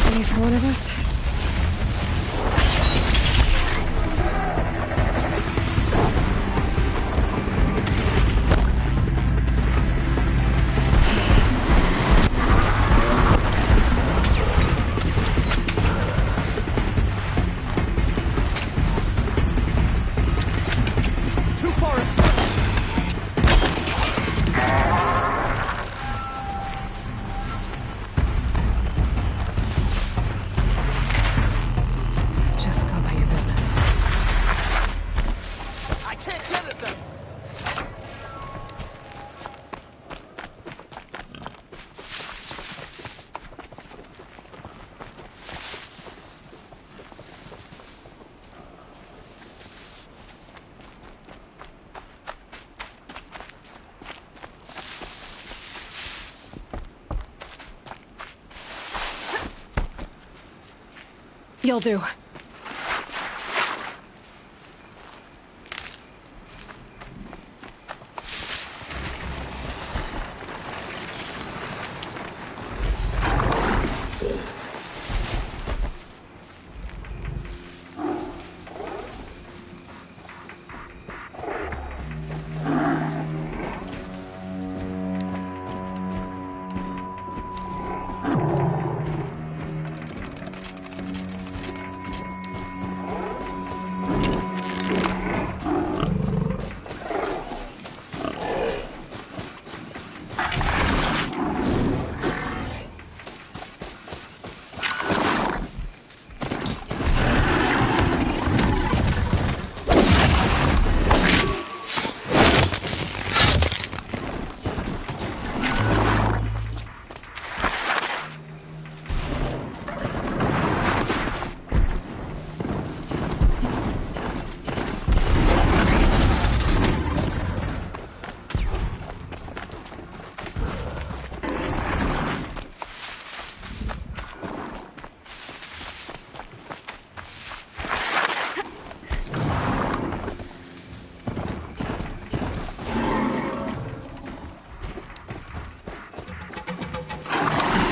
company for one of us? You'll do.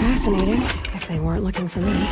Fascinating, if they weren't looking for me.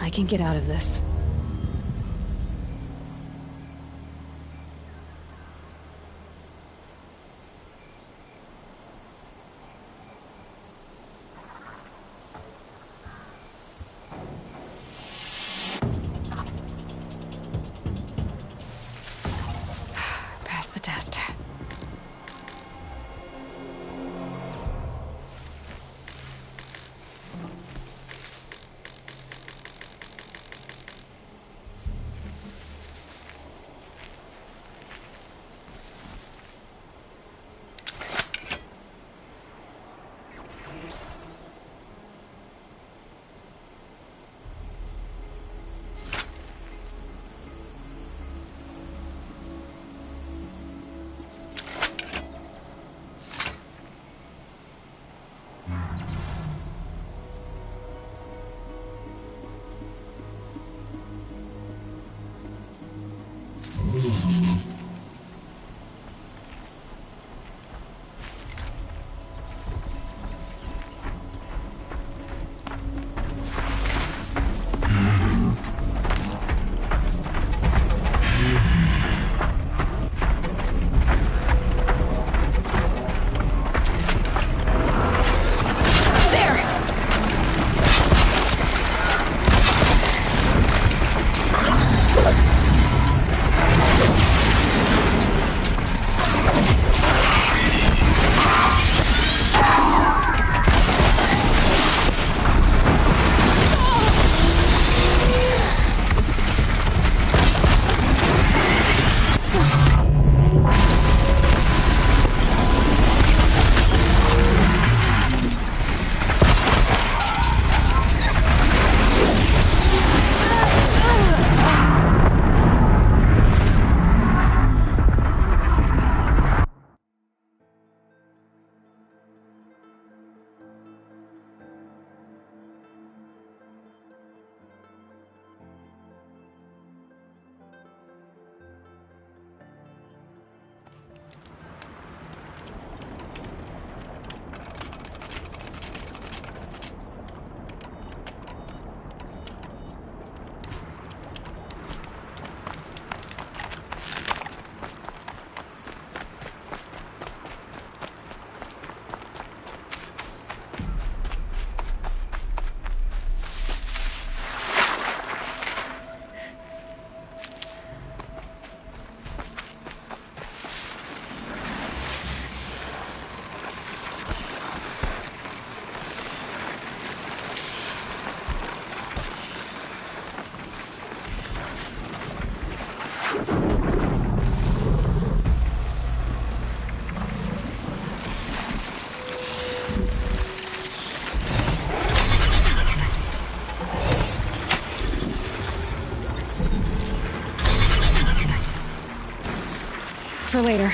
I can get out of this. Pass the test. For later.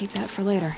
keep that for later.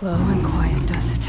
Low and quiet does it.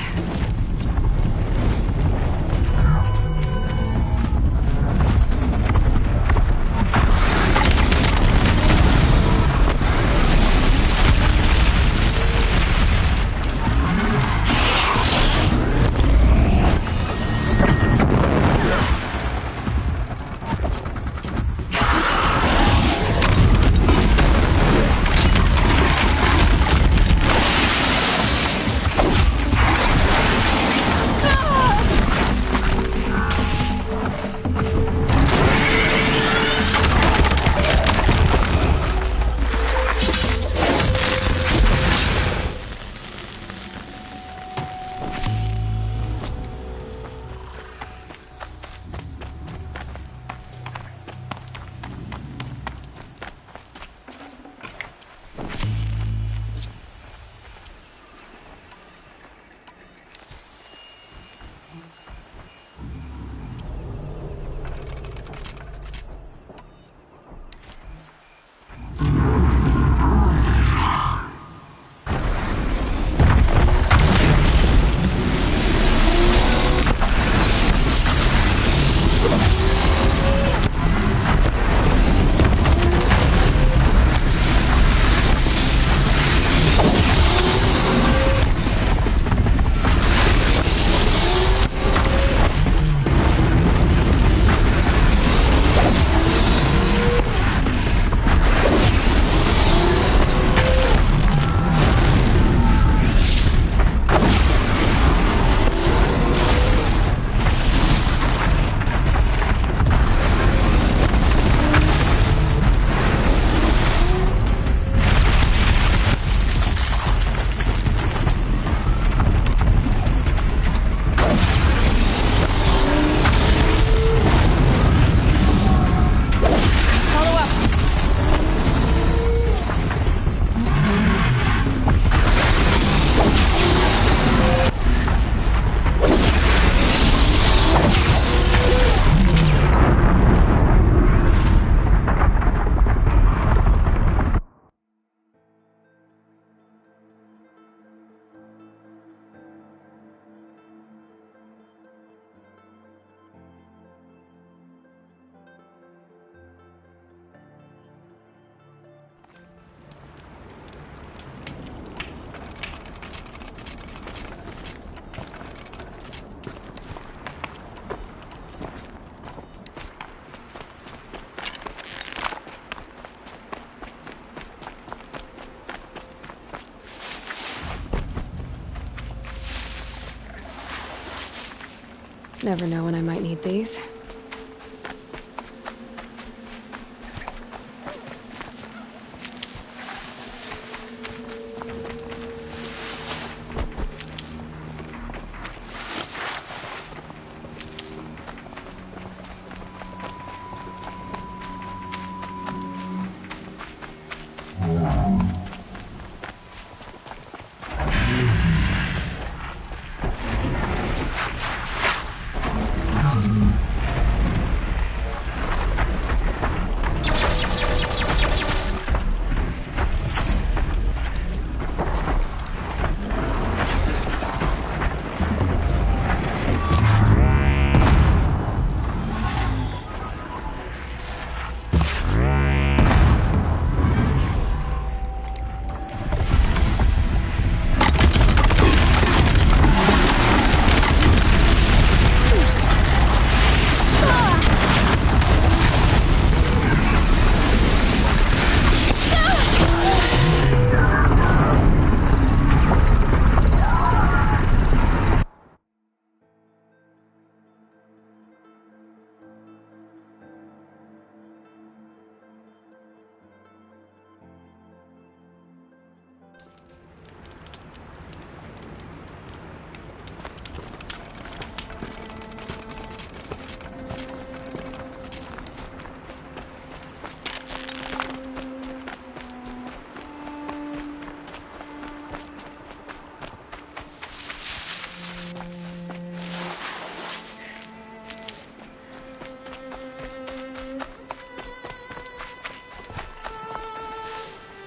Never know when I might need these.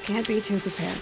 Can't be too prepared.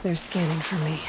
They're scanning for me.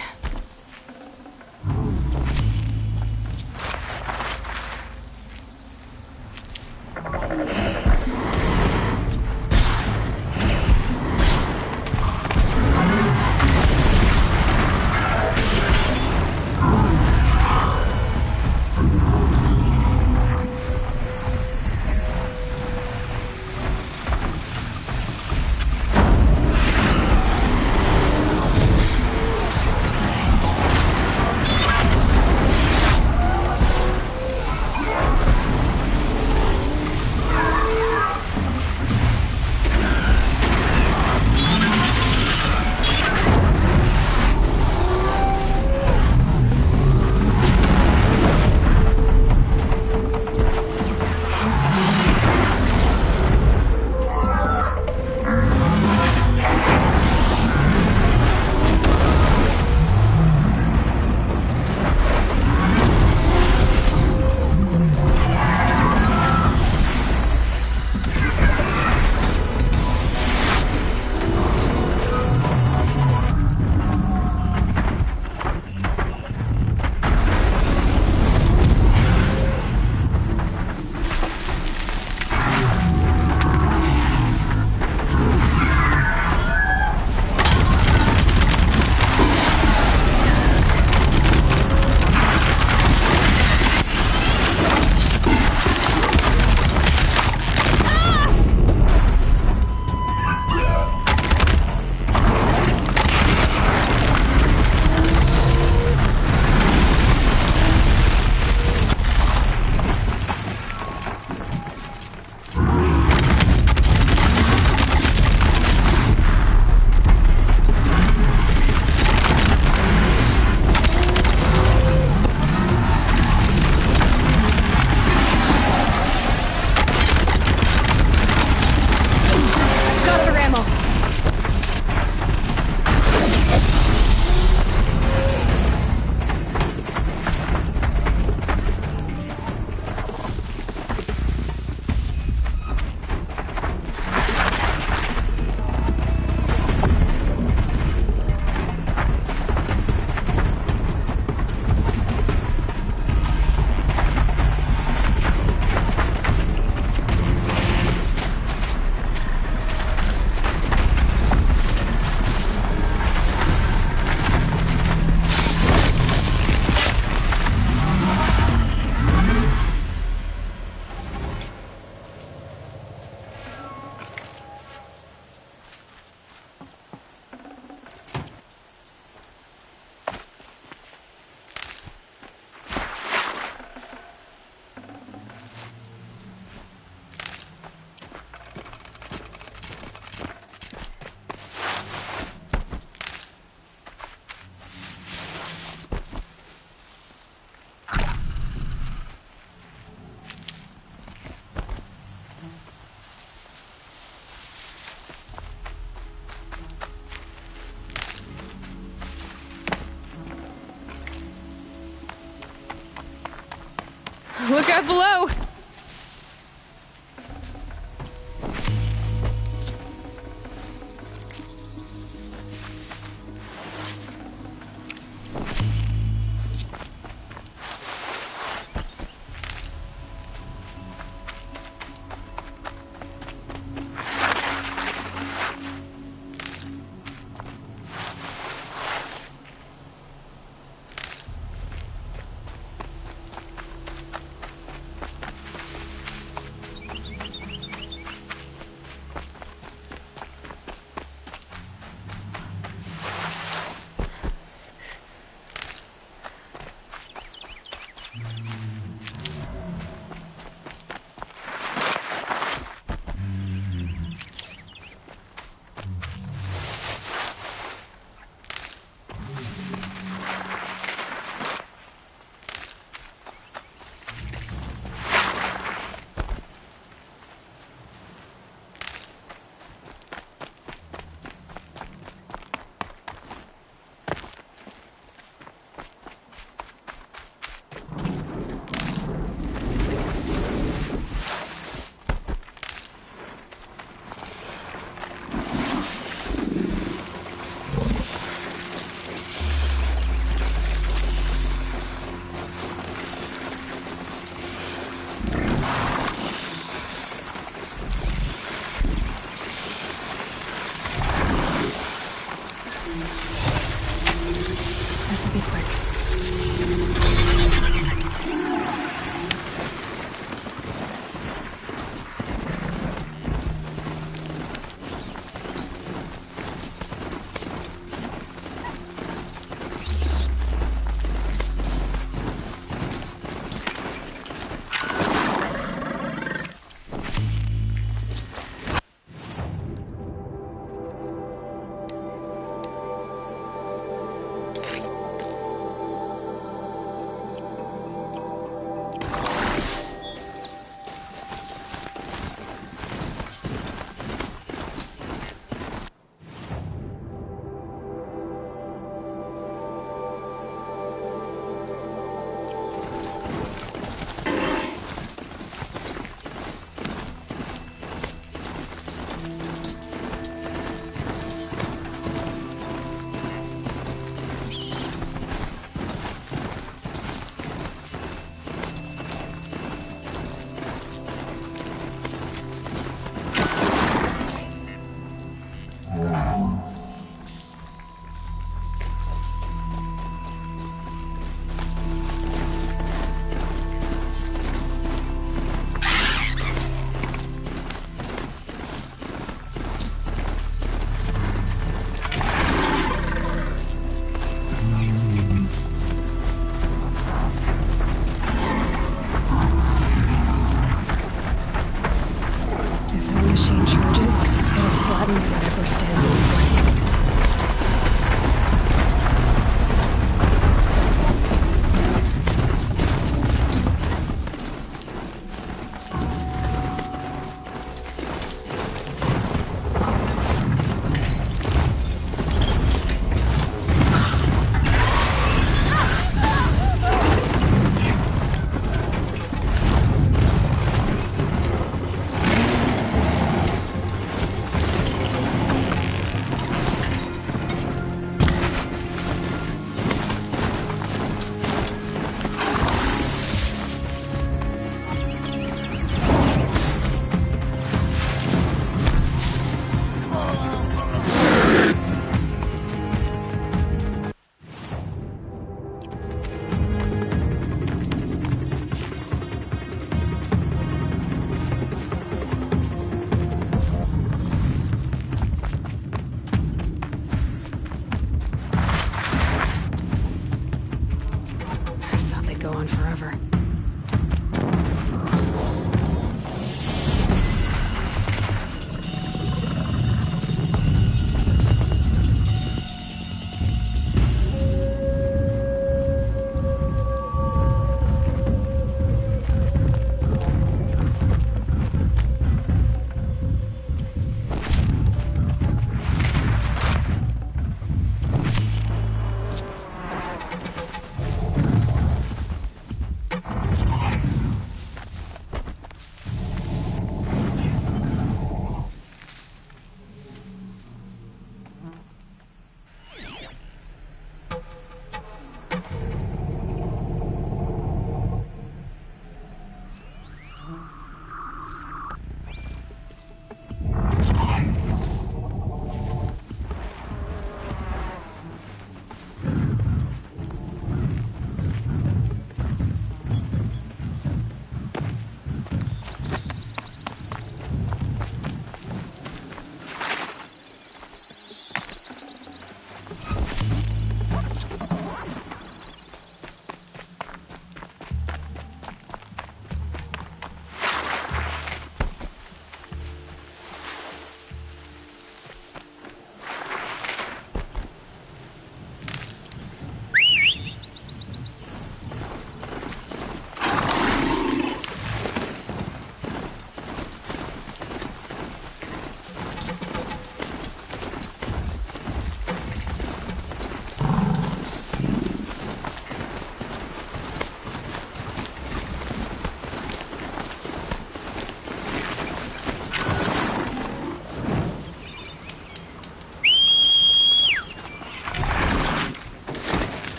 Look out below!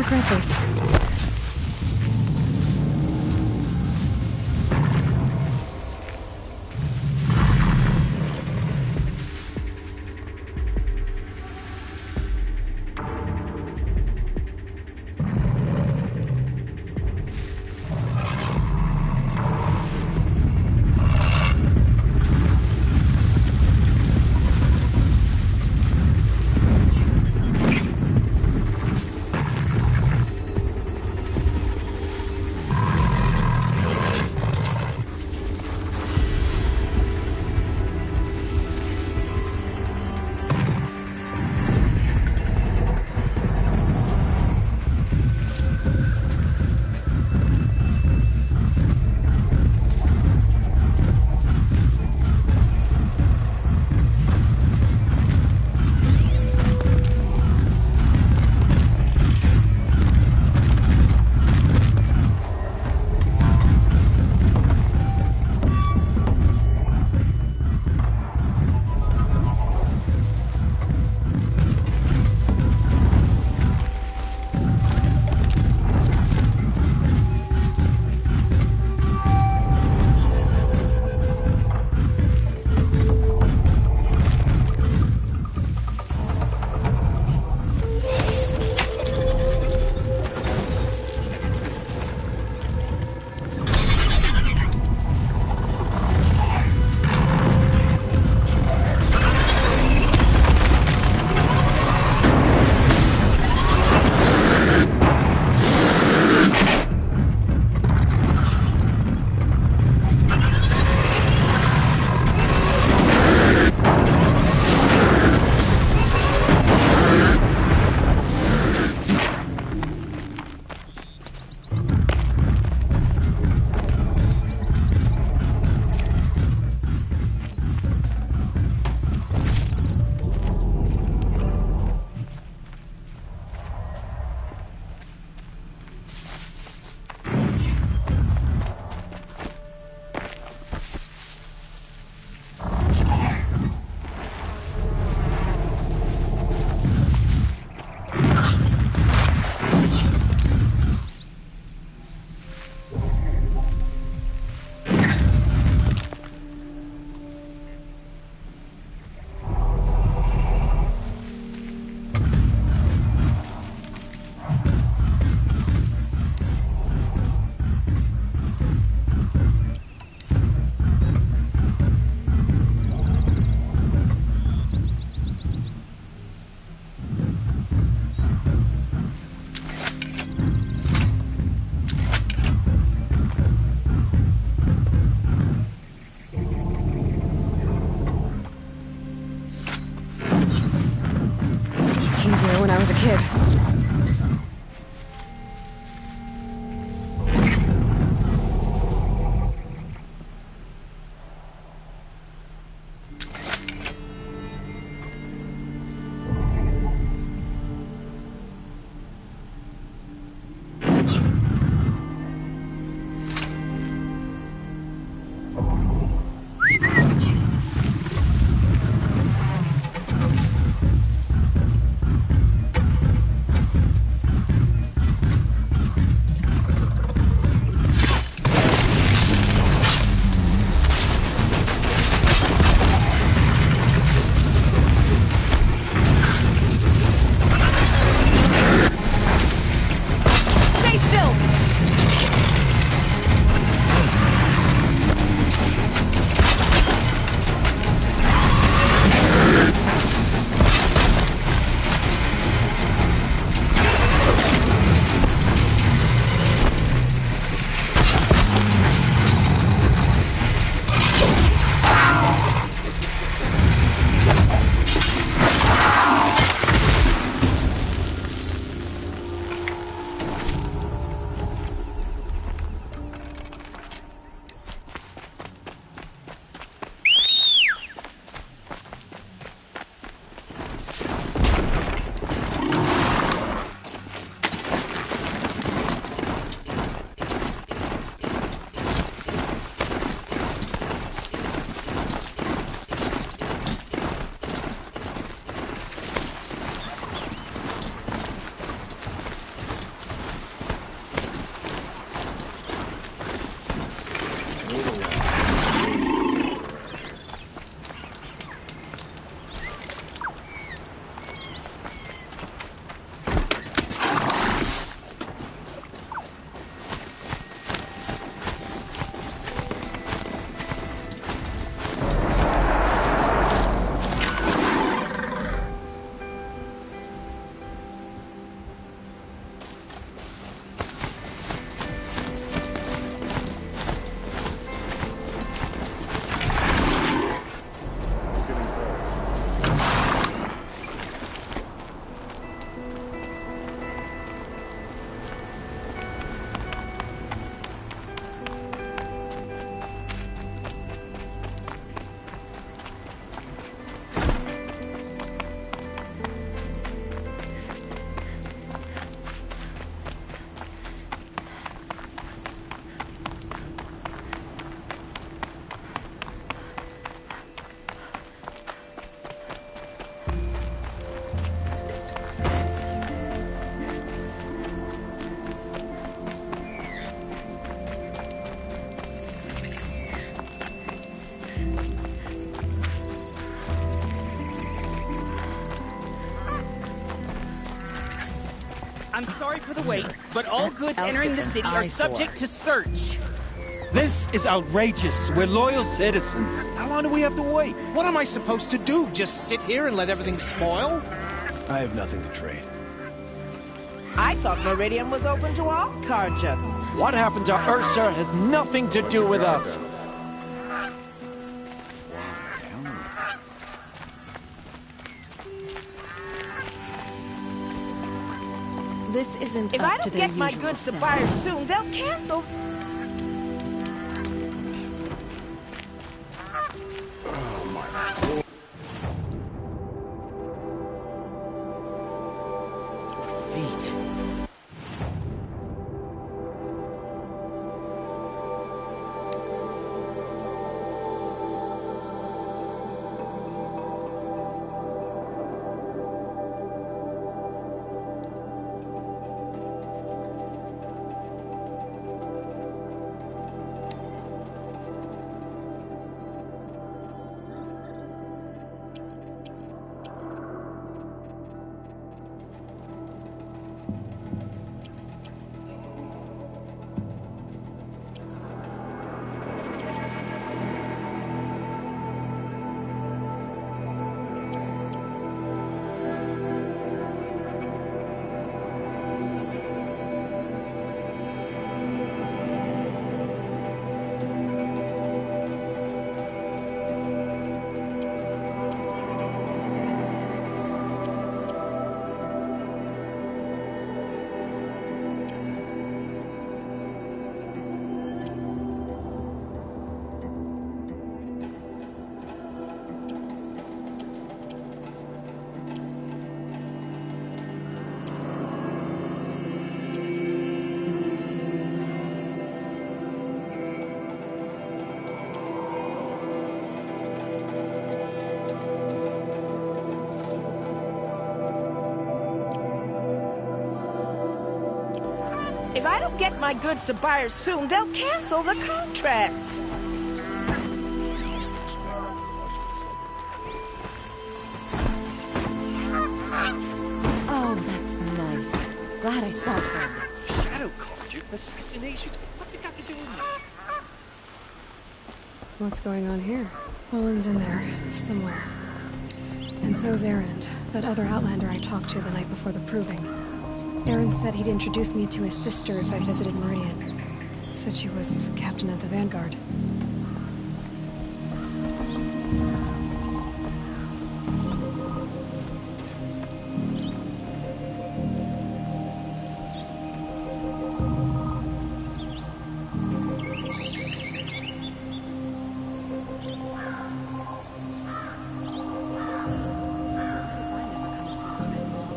regret this. When I was a kid. I'm sorry for the wait, but all goods entering the city are subject to search. This is outrageous. We're loyal citizens. How long do we have to wait? What am I supposed to do? Just sit here and let everything spoil? I have nothing to trade. I thought Meridian was open to all, Carja. What happened to Ursa has nothing to do with us. This isn't If up I to don't their get my usual goods to standard. buyers soon, they'll cancel. Feet. If I don't get my goods to buyers soon, they'll cancel the contract. Oh, that's nice. Glad I stopped for a bit. Shadow Carja? Assassination? What's it got to do with me? What's going on here? Owen's in there, somewhere. And so's Erend, that other Outlander I talked to the night before the proving. Erend said he'd introduce me to his sister if I visited Meridian. Said she was captain of the Vanguard.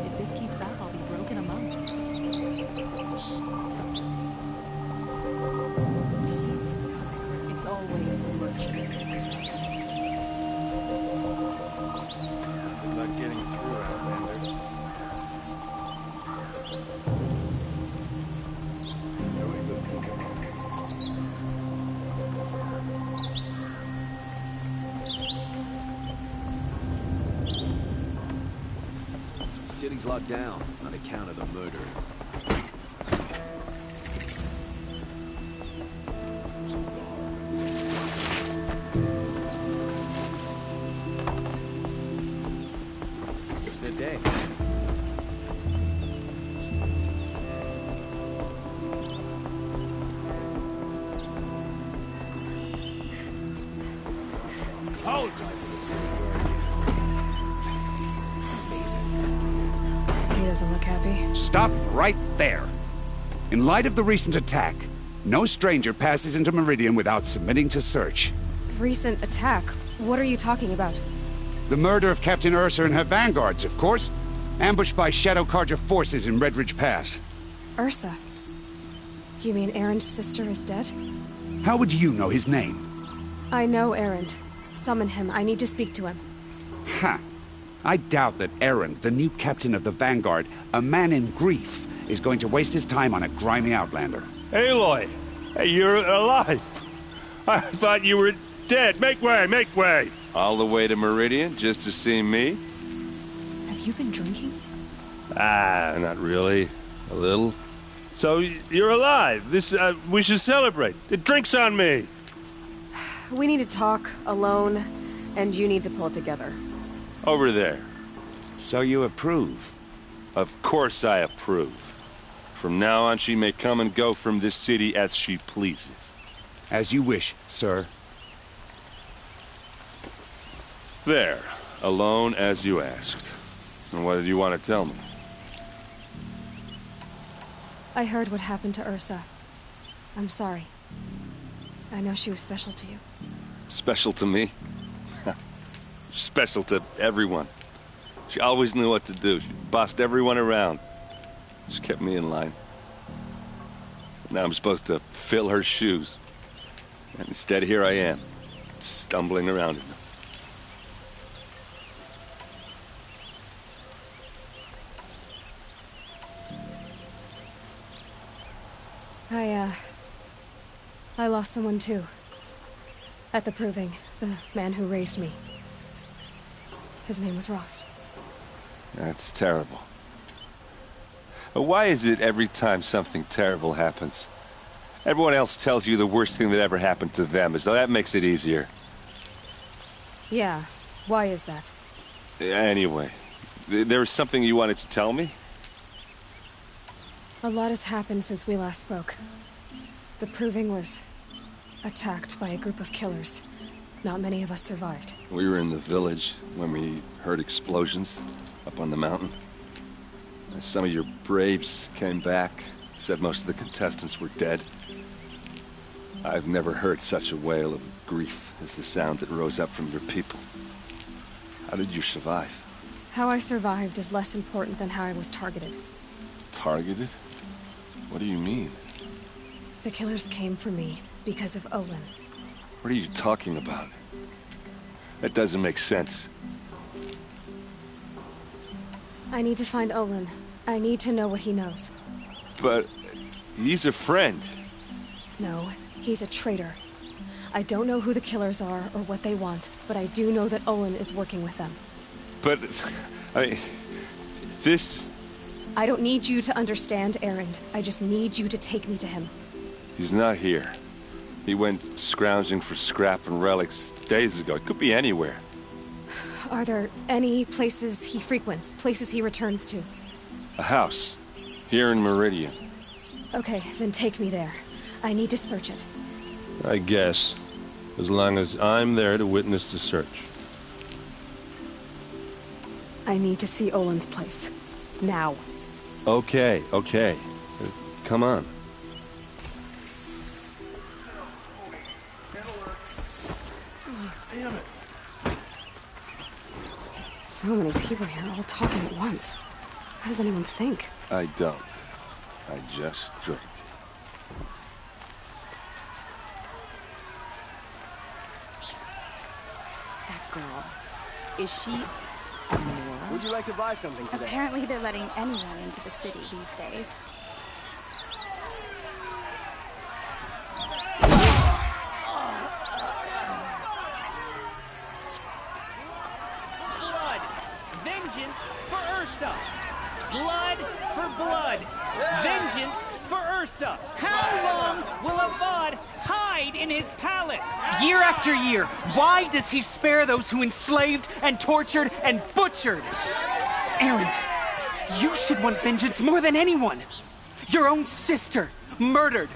If this keeps up, I'll be broke in a month. It's always the merchants. I'm not getting through, Outlander. The city's locked down on account of the murder. Good day. He doesn't look happy. Stop right there. In light of the recent attack, no stranger passes into Meridian without submitting to search. Recent attack? What are you talking about? The murder of Captain Ursa and her vanguards, of course. Ambushed by Shadow Carja forces in Redridge Pass. Ursa? You mean Erend's sister is dead? How would you know his name? I know Erend. Summon him. I need to speak to him. Ha! I doubt that Erend, the new captain of the Vanguard, a man in grief, is going to waste his time on a grimy outlander. Aloy! Hey, you're alive! I thought you were dead. Make way, make way! All the way to Meridian just to see me? Have you been drinking? Ah, not really. A little. So, you're alive. We should celebrate. The drink's on me. We need to talk, alone, and you need to pull it together. Over there. So you approve? Of course I approve. From now on, she may come and go from this city as she pleases. As you wish, sir. There. Alone as you asked. And what did you want to tell me? I heard what happened to Ursa. I'm sorry. I know she was special to you. Special to me? Special to everyone. She always knew what to do. She bossed everyone around. She kept me in line. Now I'm supposed to fill her shoes. And instead, here I am, stumbling around in them. I lost someone too. At the Proving, the man who raised me. His name was Rost. That's terrible. But why is it every time something terrible happens, everyone else tells you the worst thing that ever happened to them, as though that makes it easier? Yeah, why is that? Anyway, there was something you wanted to tell me? A lot has happened since we last spoke. The Proving was attacked by a group of killers. Not many of us survived. We were in the village when we heard explosions up on the mountain. Some of your braves came back, said most of the contestants were dead. I've never heard such a wail of grief as the sound that rose up from your people. How did you survive? How I survived is less important than how I was targeted. Targeted? What do you mean? The killers came for me because of Olin. What are you talking about? That doesn't make sense. I need to find Olin. I need to know what he knows. But he's a friend. No, he's a traitor. I don't know who the killers are or what they want, but I do know that Olin is working with them. But, this... I don't need you to understand, Erend. I just need you to take me to him. He's not here. He went scrounging for scrap and relics days ago. It could be anywhere. Are there any places he frequents, places he returns to? A house. Here in Meridian. Okay, then take me there. I need to search it. I guess. As long as I'm there to witness the search. I need to see Olin's place. Now. Okay. Come on. Damn it. So many people here, all talking at once. How does anyone think? I don't. I just drink. That girl. Is she Nora? Would you like to buy something today? Apparently they're letting anyone into the city these days. Blood! Vengeance for Ursa! Blood for blood! Vengeance for Ursa! How long will Avad hide in his palace? Year after year, why does he spare those who enslaved and tortured and butchered? Erend, you should want vengeance more than anyone. Your own sister, murdered,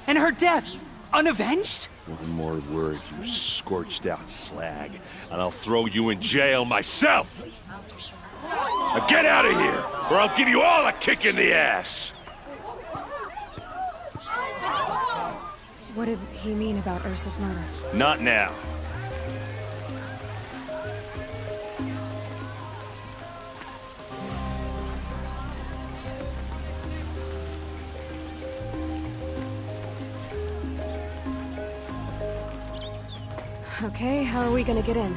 and her death, unavenged? One more word, you scorched-out slag, and I'll throw you in jail myself! Now get out of here, or I'll give you all a kick in the ass! What did he mean about Ursa's murder? Not now. Okay, how are we gonna get in?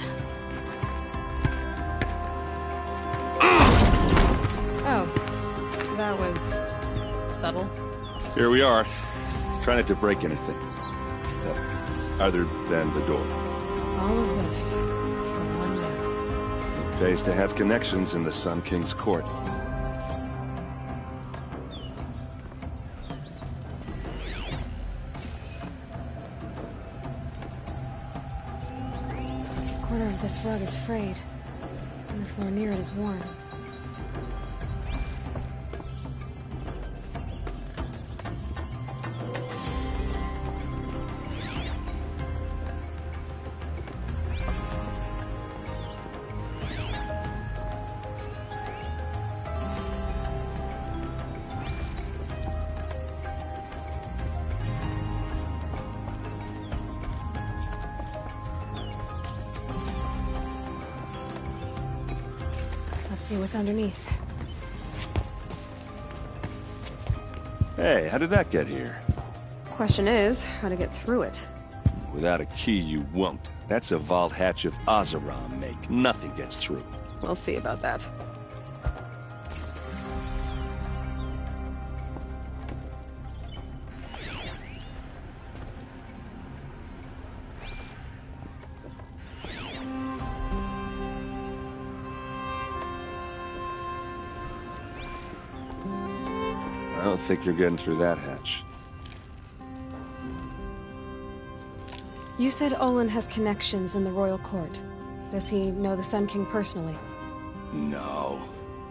Oh, that was subtle. Here we are. Try not to break anything. Other than the door. All of this for one day. It pays to have connections in the Sun King's court. This rug is frayed, and the floor near it is worn. See what's underneath. Hey, how did that get here? Question is, how to get through it. Without a key, you won't. That's a vault hatch of Oseram make. Nothing gets through. We'll see about that. I don't think you're getting through that hatch. You said Olin has connections in the royal court. Does he know the Sun King personally? No.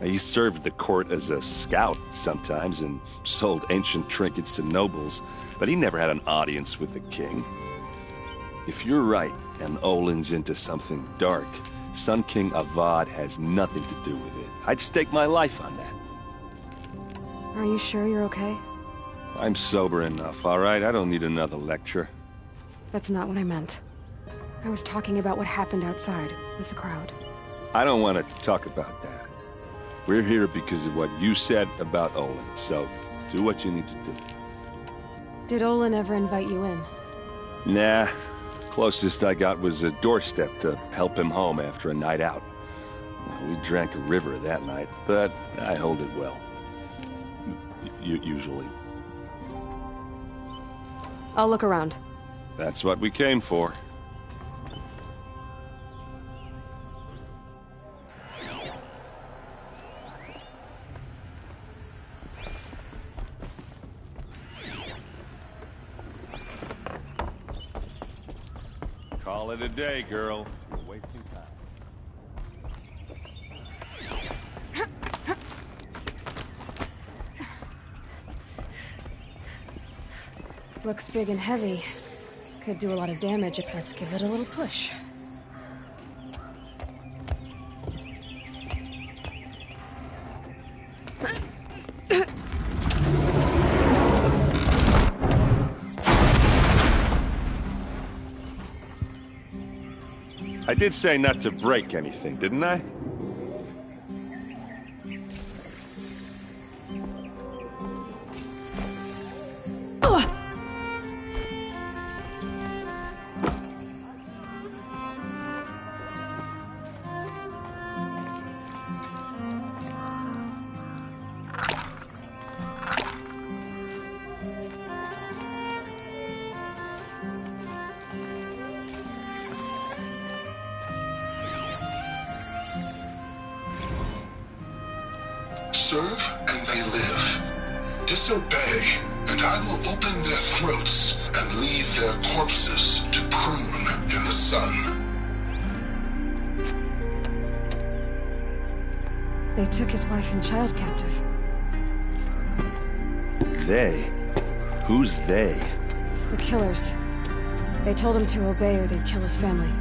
He served the court as a scout sometimes and sold ancient trinkets to nobles, but he never had an audience with the king. If you're right, and Olin's into something dark, Sun King Avad has nothing to do with it. I'd stake my life on that. Are you sure you're okay? I'm sober enough, all right? I don't need another lecture. That's not what I meant. I was talking about what happened outside, with the crowd. I don't want to talk about that. We're here because of what you said about Olin, so do what you need to do. Did Olin ever invite you in? Nah. Closest I got was a doorstep to help him home after a night out. We drank a river that night, but I hold it well. Usually. I'll look around. That's what we came for. Call it a day, girl. You're wasting time. Looks big and heavy. Could do a lot of damage if let's give it a little push. I did say not to break anything, didn't I? Serve and they live. Disobey, and I will open their throats and leave their corpses to prune in the sun. They took his wife and child captive. They? Who's they? The killers. They told him to obey or they'd kill his family.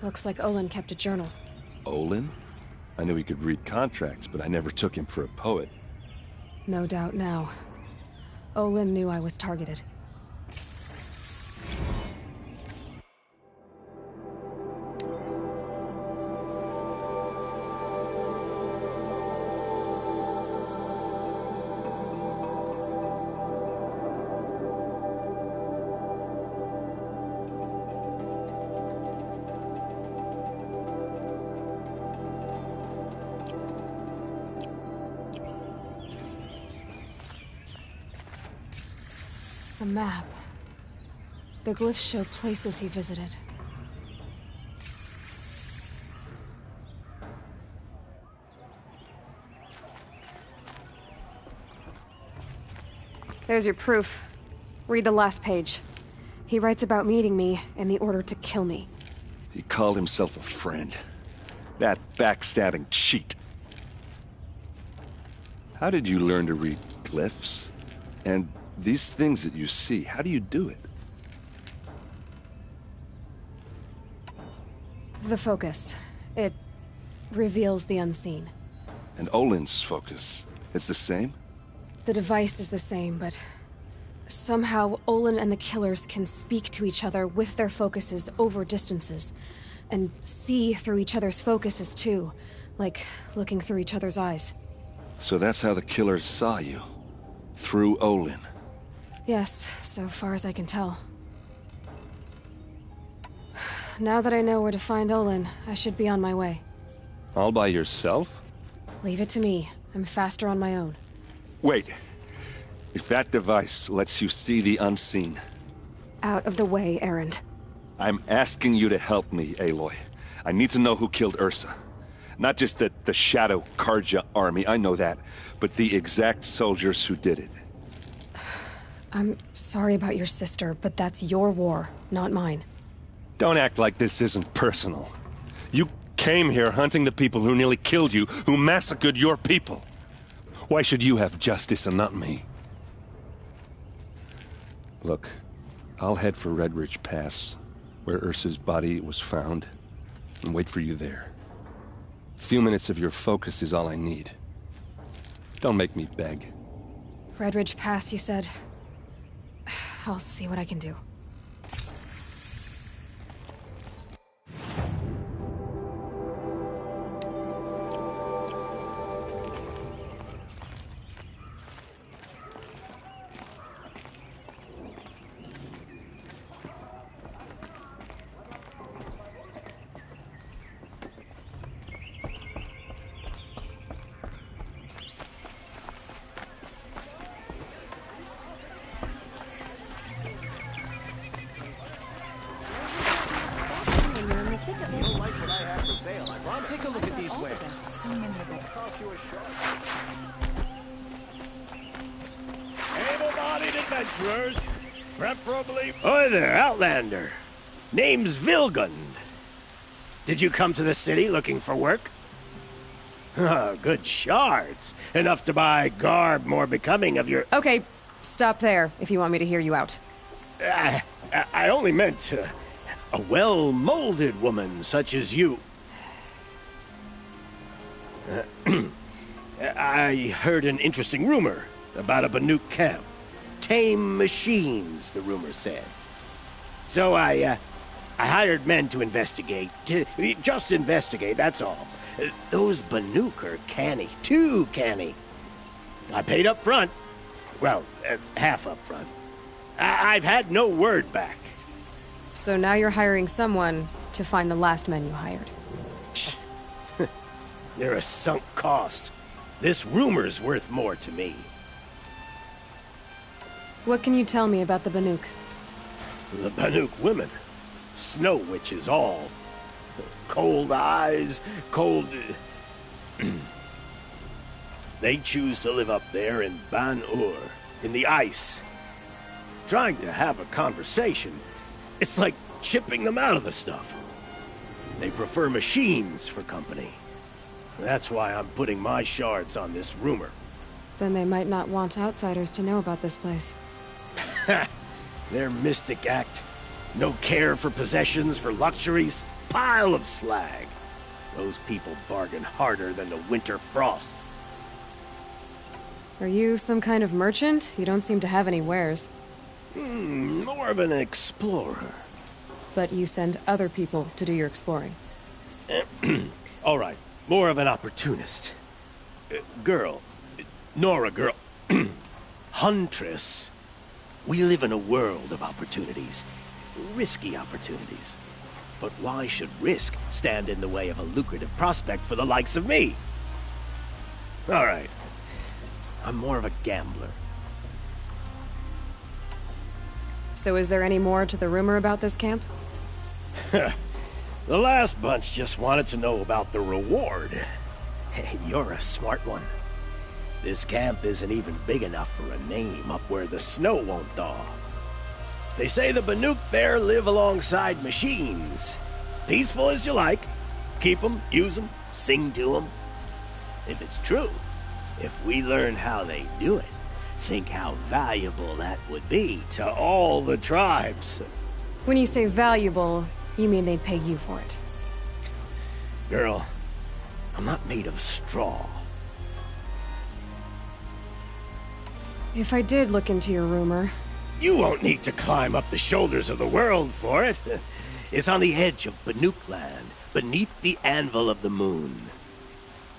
Looks like Olin kept a journal. Olin? I knew he could read contracts, but I never took him for a poet. No doubt now. Olin knew I was targeted. A map. The glyphs show places he visited. There's your proof. Read the last page. He writes about meeting me and the order to kill me. He called himself a friend. That backstabbing cheat. How did you learn to read glyphs? And these things that you see, how do you do it? The focus. It reveals the unseen. And Olin's focus, it's the same? The device is the same, but somehow Olin and the killers can speak to each other with their focuses over distances, and see through each other's focuses too, like looking through each other's eyes. So that's how the killers saw you? Through Olin? Yes, so far as I can tell. Now that I know where to find Olin, I should be on my way. All by yourself? Leave it to me. I'm faster on my own. Wait. If that device lets you see the unseen... Out of the way, Erend. I'm asking you to help me, Aloy. I need to know who killed Ursa. Not just the Shadow Karja army, I know that, but the exact soldiers who did it. I'm sorry about your sister, but that's your war, not mine. Don't act like this isn't personal. You came here hunting the people who nearly killed you, who massacred your people. Why should you have justice and not me? Look, I'll head for Redridge Pass, where Ursa's body was found, and wait for you there. A few minutes of your focus is all I need. Don't make me beg. Redridge Pass, you said? I'll see what I can do. Take a look at these wares. So many of them. Able-bodied adventurers, preferably... Hi there, Outlander. Name's Vilgund. Did you come to the city looking for work? Oh, good shards. Enough to buy garb more becoming of your... Okay, stop there, if you want me to hear you out. I only meant a well-molded woman such as you. I heard an interesting rumor about a Banuk camp. Tame machines, the rumor said. So I hired men to investigate. Just investigate, that's all. Those Banuk are canny. Too canny. I paid up front. Well, half up front. I've had no word back. So now you're hiring someone to find the last men you hired. They're a sunk cost. This rumor's worth more to me. What can you tell me about the Banuk? The Banuk women. Snow witches all. Cold eyes, cold... They choose to live up there in Ban-Ur, in the ice. Trying to have a conversation, it's like chipping them out of the stuff. They prefer machines for company. That's why I'm putting my shards on this rumor. Then they might not want outsiders to know about this place. Their mystic act. No care for possessions, for luxuries. Pile of slag. Those people bargain harder than the winter frost. Are you some kind of merchant? You don't seem to have any wares. More of an explorer. But you send other people to do your exploring. All right. More of an opportunist. Girl. Nora girl. Huntress. We live in a world of opportunities. Risky opportunities. But why should risk stand in the way of a lucrative prospect for the likes of me? All right. I'm more of a gambler. So is there any more to the rumor about this camp? The last bunch just wanted to know about the reward. Hey, you're a smart one. This camp isn't even big enough for a name up where the snow won't thaw. They say the Banuk there live alongside machines. Peaceful as you like. Keep them, use them, sing to them. If it's true, if we learn how they do it, think how valuable that would be to all the tribes. When you say valuable, you mean they'd pay you for it. Girl, I'm not made of straw. If I did look into your rumor... You won't need to climb up the shoulders of the world for it. It's on the edge of Banuk land, beneath the anvil of the moon.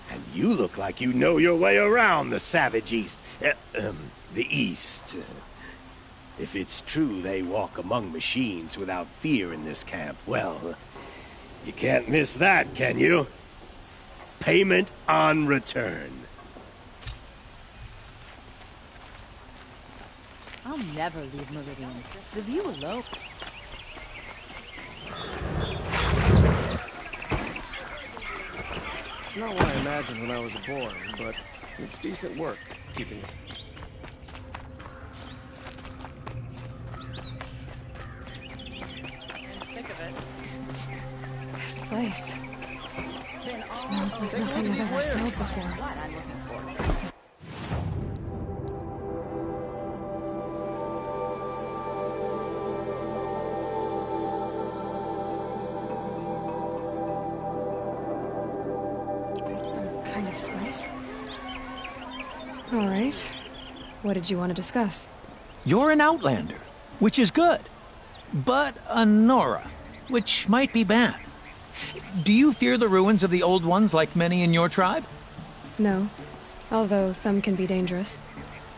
And you look like you know your way around the savage east. The east. If it's true they walk among machines without fear in this camp, well, you can't miss that, can you? Payment on return. I'll never leave Meridian. The view alone. It's not what I imagined when I was a boy, but it's decent work keeping it. Think of it. This place smells like nothing I've ever smelled before. What I'm looking for. Spice. All right. What did you want to discuss? You're an Outlander, which is good. But a Nora, which might be bad. Do you fear the ruins of the Old Ones like many in your tribe? No. Although some can be dangerous.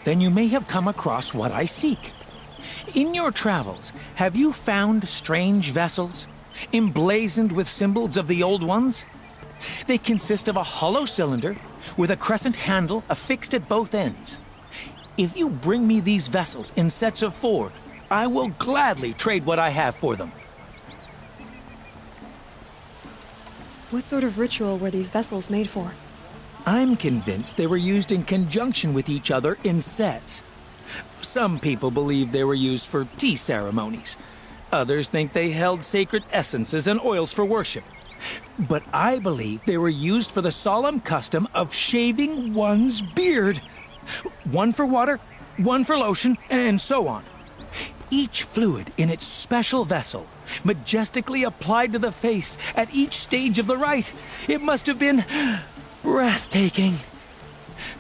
Then you may have come across what I seek. In your travels, have you found strange vessels, emblazoned with symbols of the Old Ones? They consist of a hollow cylinder with a crescent handle affixed at both ends. If you bring me these vessels in sets of 4, I will gladly trade what I have for them. What sort of ritual were these vessels made for? I'm convinced they were used in conjunction with each other in sets. Some people believe they were used for tea ceremonies. Others think they held sacred essences and oils for worship. But I believe they were used for the solemn custom of shaving one's beard. One for water, one for lotion, and so on. Each fluid in its special vessel, majestically applied to the face at each stage of the rite. It must have been breathtaking.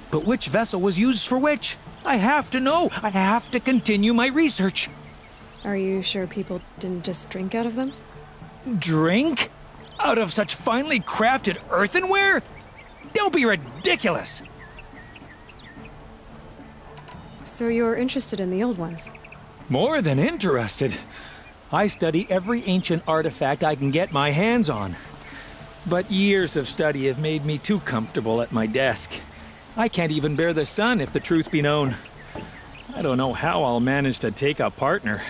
But which vessel was used for which? I have to know. I have to continue my research. Are you sure people didn't just drink out of them? Drink? Out of such finely crafted earthenware? Don't be ridiculous! So you're interested in the old ones? More than interested. I study every ancient artifact I can get my hands on. But years of study have made me too comfortable at my desk. I can't even bear the sun, if the truth be known. I don't know how I'll manage to take a partner.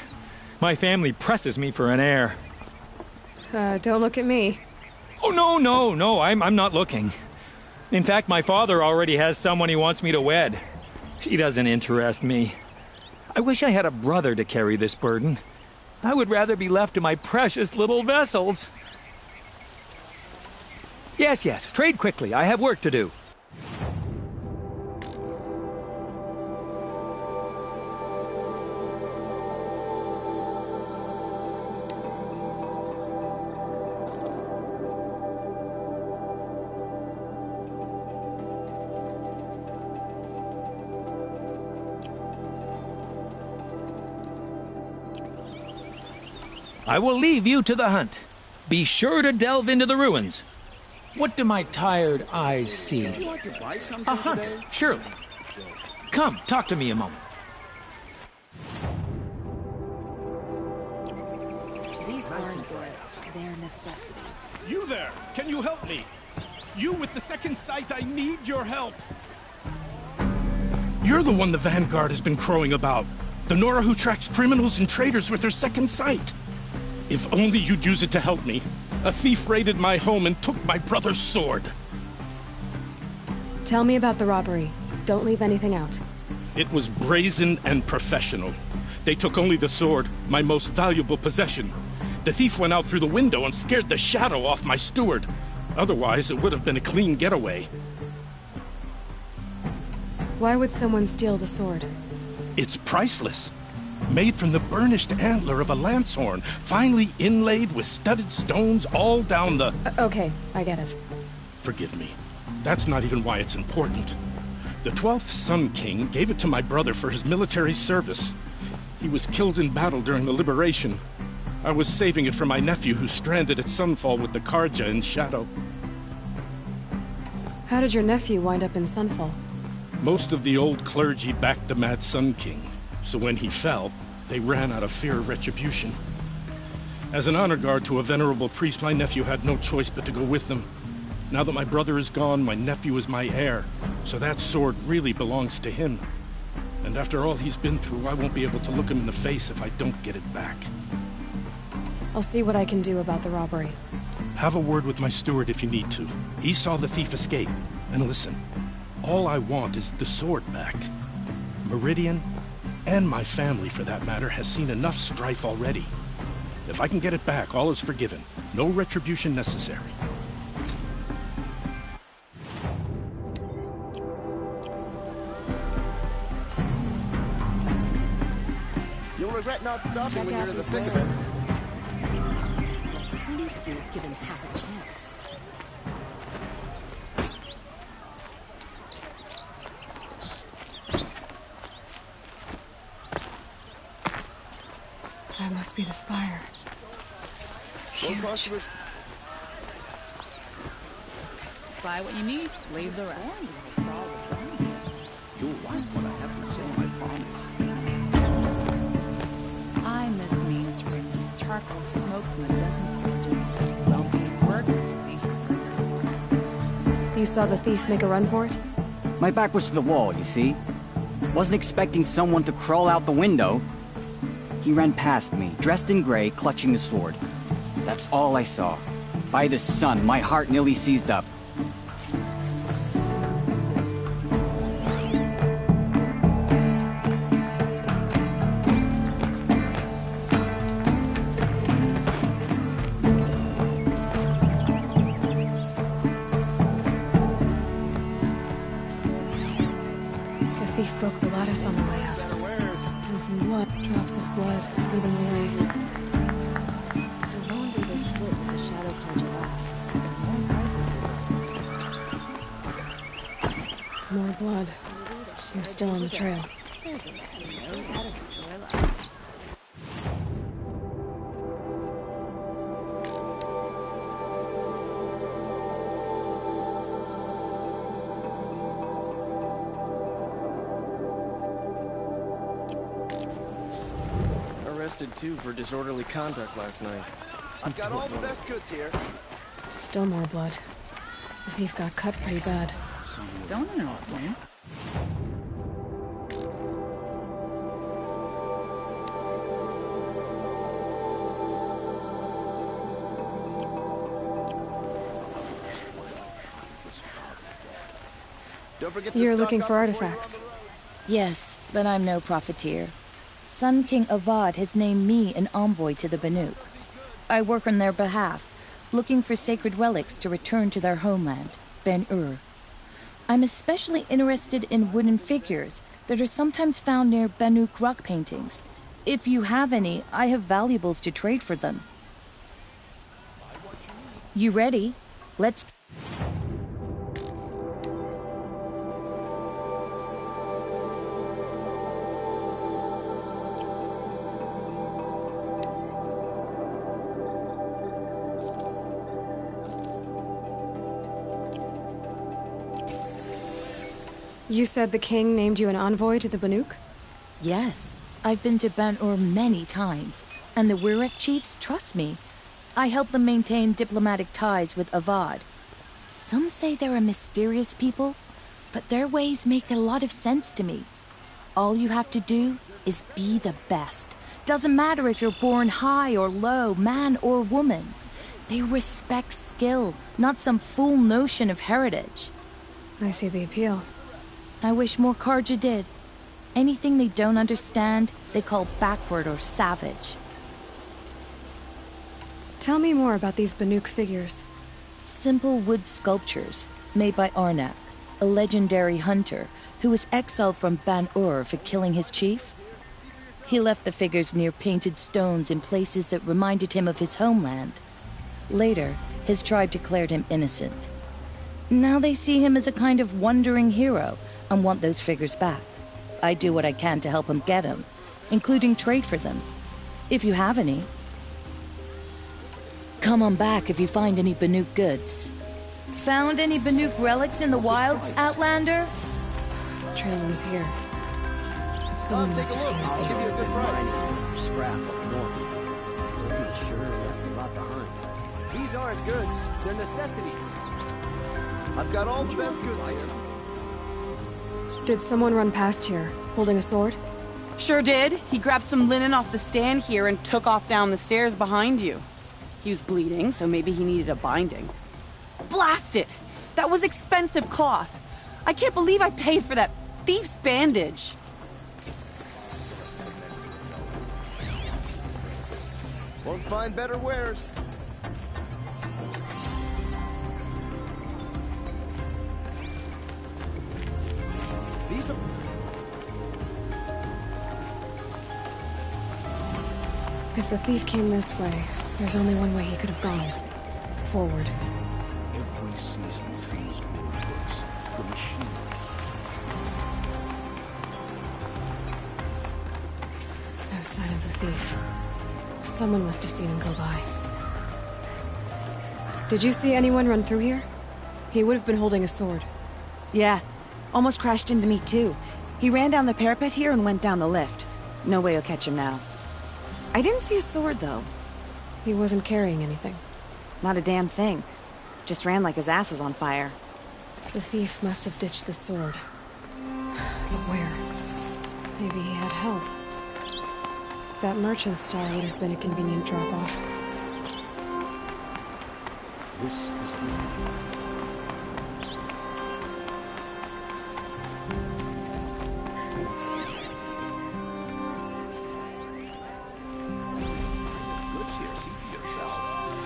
My family presses me for an heir. Don't look at me. Oh, no, I'm not looking. In fact, my father already has someone he wants me to wed. She doesn't interest me. I wish I had a brother to carry this burden. I would rather be left to my precious little vessels. Yes, trade quickly. I have work to do. I will leave you to the hunt. Be sure to delve into the ruins. What do my tired eyes see? Would you like to buy something A hunter, today? surely. Come, talk to me a moment. These aren't goods. They're necessities. You there! Can you help me? You with the second sight, I need your help! You're the one the Vanguard has been crowing about. The Nora who tracks criminals and traitors with her second sight. If only you'd use it to help me. A thief raided my home and took my brother's sword. Tell me about the robbery. Don't leave anything out. It was brazen and professional. They took only the sword, my most valuable possession. The thief went out through the window and scared the shadow off my steward. Otherwise, it would have been a clean getaway. Why would someone steal the sword? It's priceless. Made from the burnished antler of a lancehorn, finely inlaid with studded stones all down the... Okay, I get it. Forgive me. That's not even why it's important. The 12th Sun King gave it to my brother for his military service. He was killed in battle during the liberation. I was saving it for my nephew who's stranded at Sunfall with the Karja in Shadow. How did your nephew wind up in Sunfall? Most of the old clergy backed the Mad Sun King, so when he fell, they ran out of fear of retribution. As an honor guard to a venerable priest, my nephew had no choice but to go with them. Now that my brother is gone, my nephew is my heir, so that sword really belongs to him. And after all he's been through, I won't be able to look him in the face if I don't get it back. I'll see what I can do about the robbery. Have a word with my steward if you need to. He saw the thief escape. And listen, all I want is the sword back. Meridian, and my family for that matter, has seen enough strife already. If I can get it back, all is forgiven. No retribution necessary. You'll regret not stopping when you're in the thick of it. At least you've given half a chance. That must be the spire. It's huge. Buy what you need, leave the rest. You'll like what I have to say, I promise. I miss Main Street. Charcoal smoke from a dozen forges. Well-paid work, decent. You saw the thief make a run for it? My back was to the wall, you see. Wasn't expecting someone to crawl out the window. He ran past me, dressed in gray, clutching the sword. That's all I saw. By the sun, my heart nearly seized up. The thief broke the lattice on the way out. And some blood, drops of blood, leading the way. The longer this split with the Shadow Karja lasts, the more prices will More blood. I'm still on the trail. There's a man who knows how to enjoy life. Arrested too for disorderly conduct last night. I've got all the best goods here. Still more blood. The thief got cut pretty bad. Don't interrupt me. Don't forget to You're stock looking up for before you artifacts. Yes, but I'm no profiteer. Sun King Avad has named me an envoy to the Banuk. I work on their behalf, looking for sacred relics to return to their homeland, Ben-Ur. I'm especially interested in wooden figures that are sometimes found near Banuk rock paintings. If you have any, I have valuables to trade for them. You ready? Let's... You said the king named you an envoy to the Banuk? Yes, I've been to Ben-Ur many times, and the Wirek chiefs trust me. I help them maintain diplomatic ties with Avad. Some say they're a mysterious people, but their ways make a lot of sense to me. All you have to do is be the best. Doesn't matter if you're born high or low, man or woman. They respect skill, not some fool notion of heritage. I see the appeal. I wish more Carja did. Anything they don't understand, they call backward or savage. Tell me more about these Banuk figures. Simple wood sculptures made by Arnak, a legendary hunter who was exiled from Ban-Ur for killing his chief. He left the figures near painted stones in places that reminded him of his homeland. Later, his tribe declared him innocent. Now they see him as a kind of wandering hero and want those figures back. I do what I can to help him get them, including trade for them, if you have any. Come on back if you find any Banuk goods. Found any Banuk relics in the wilds, Outlander? The trail ends here. But someone must have seen us Give you a good price. Scrap up north. Pretty sure left a lot behind. These aren't goods, they're necessities. I've got all the best goods here. Did someone run past here, holding a sword? Sure did. He grabbed some linen off the stand here and took off down the stairs behind you. He was bleeding, so maybe he needed a binding. Blast it! That was expensive cloth. I can't believe I paid for that thief's bandage. Won't find better wares. These are... If the thief came this way, there's only one way he could have gone. Forward. Every season things go worse. The machine. No sign of the thief. Someone must have seen him go by. Did you see anyone run through here? He would have been holding a sword. Yeah. Almost crashed into me, too. He ran down the parapet here and went down the lift. No way you'll catch him now. I didn't see a sword, though. He wasn't carrying anything. Not a damn thing. Just ran like his ass was on fire. The thief must have ditched the sword. But where? Maybe he had help. That merchant stall would have been a convenient drop-off. This is a...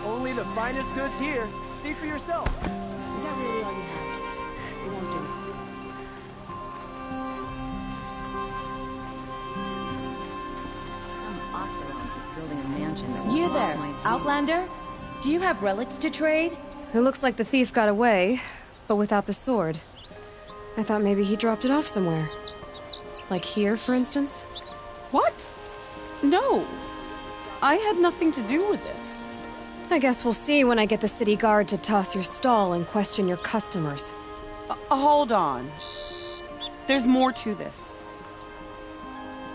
Only the finest goods here. See for yourself. Is that really all you have? We won't do it. Some Oseram is building a mansion that will You block there, my view. Outlander? Do you have relics to trade? It looks like the thief got away, but without the sword. I thought maybe he dropped it off somewhere. Like here, for instance? What? No. I had nothing to do with this. I guess we'll see when I get the city guard to toss your stall and question your customers. Hold on. There's more to this.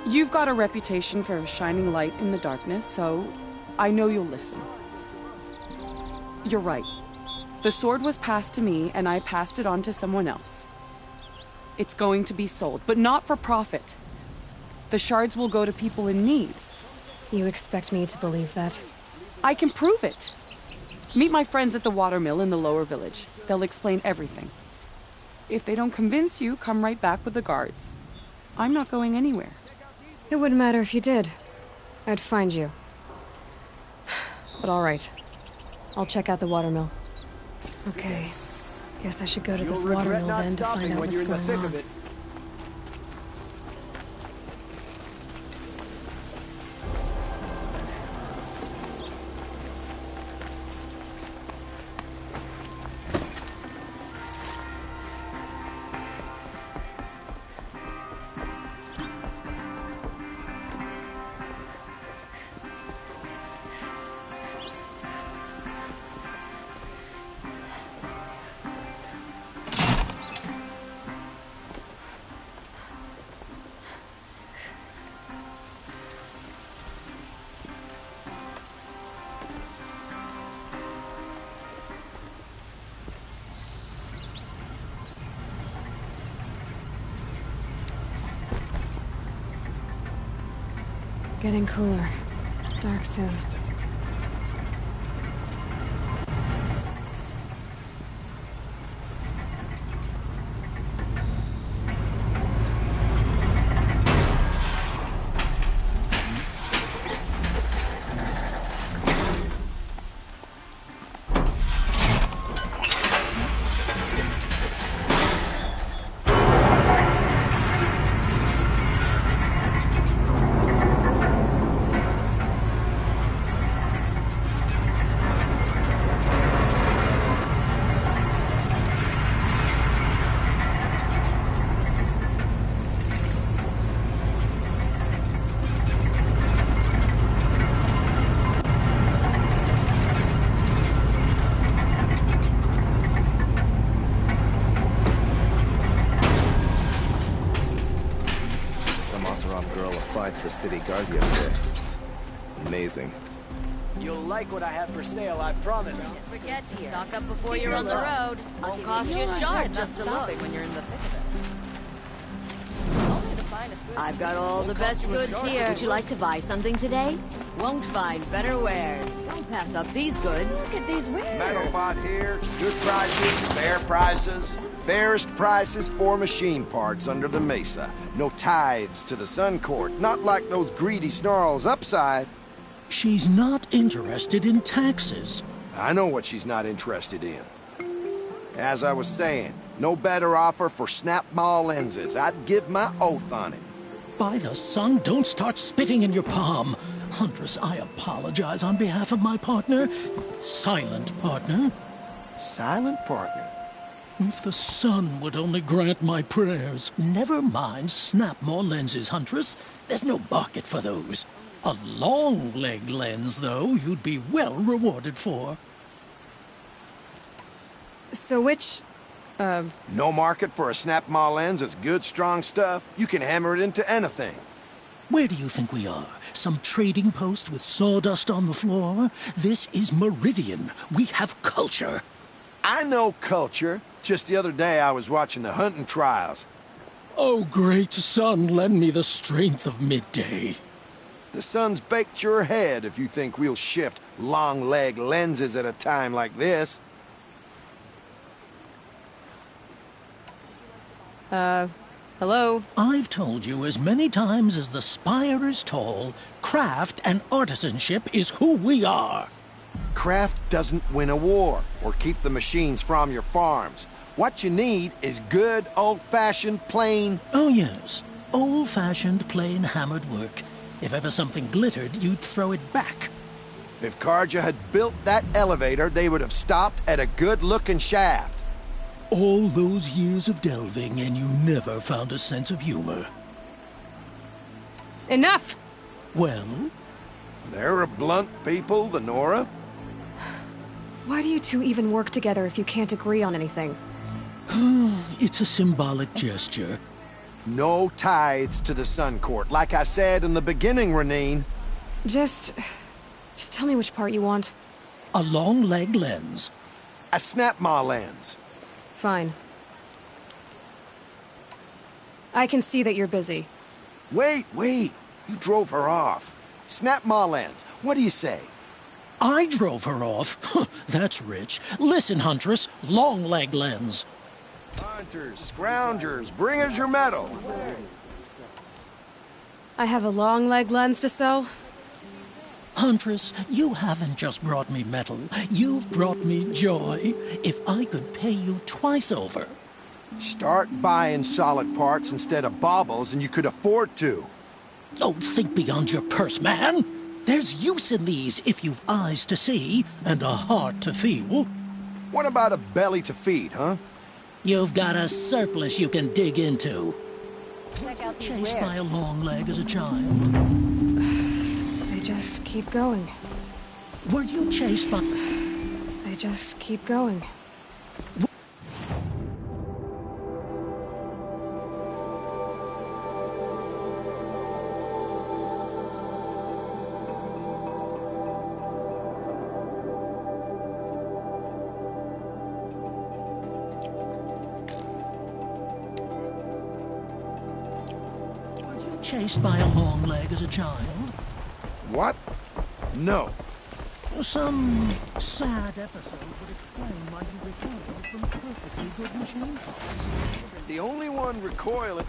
You've got a reputation for shining light in the darkness, so I know you'll listen. You're right. The sword was passed to me, and I passed it on to someone else. It's going to be sold, but not for profit. The shards will go to people in need. You expect me to believe that? I can prove it. Meet my friends at the watermill in the lower village. They'll explain everything. If they don't convince you, come right back with the guards. I'm not going anywhere. It wouldn't matter if you did. I'd find you. But all right. I'll check out the watermill. Okay. Guess I should go to this watermill then to find out what's going on. Getting cooler. Dark soon. The city guard the other day. Amazing. You'll like what I have for sale, I promise. Forget here. Stock up before you're on the road. Won't cost you a shard just to look when you're in the thick of it. I've got all the best goods here. Would you like to buy something today? Won't find better wares. Don't pass up these goods. Look at these wares. Metalbot here. Good prices, fair prices. Fairest prices for machine parts under the mesa. No tithes to the Sun Court. Not like those greedy snarls upside. She's not interested in taxes. I know what she's not interested in. As I was saying, no better offer for snap-maw lenses. I'd give my oath on it. By the sun, don't start spitting in your palm. Huntress, I apologize on behalf of my partner. Silent partner. Silent partner? If the sun would only grant my prayers. Never mind snap-maw lenses, Huntress. There's no market for those. A long-leg lens, though, you'd be well rewarded for. So which, No market for a snap-maw lens that's good, strong stuff? You can hammer it into anything. Where do you think we are? Some trading post with sawdust on the floor? This is Meridian. We have culture. I know culture. Just the other day I was watching the hunting trials. Oh, great sun, lend me the strength of midday. The sun's baked your head if you think we'll shift long-leg lenses at a time like this. Hello? I've told you as many times as the spire is tall, craft and artisanship is who we are. Craft doesn't win a war or keep the machines from your farms. What you need is good, old-fashioned, plain... Oh, yes. Old-fashioned, plain hammered work. If ever something glittered, you'd throw it back. If Carja had built that elevator, they would have stopped at a good-looking shaft. All those years of delving, and you never found a sense of humor. Enough! Well? They're a blunt people, the Nora. Why do you two even work together if you can't agree on anything? It's a symbolic gesture. No tithes to the Sun Court, like I said in the beginning, Renine. Just tell me which part you want. A long-leg lens. A snap-maw lens. Fine. I can see that you're busy. Wait. You drove her off. Snap-maw lens. What do you say? I drove her off? That's rich. Listen, Huntress. Long-leg lens. Hunters, scroungers, bring us your metal. I have a long-leg lens to sell? Huntress, you haven't just brought me metal. You've brought me joy. If I could pay you twice over. Start buying solid parts instead of baubles and you could afford to. Oh, think beyond your purse, man. There's use in these if you've eyes to see and a heart to feel. What about a belly to feed, huh? You've got a surplus you can dig into. Check out these Chased wares. by a long leg as a child. They just keep going. Were you chased by... They just keep going. Chased by a long leg as a child? What? No. Some sad episode would explain why you recoiled from perfectly good machine parts. The only one recoiling...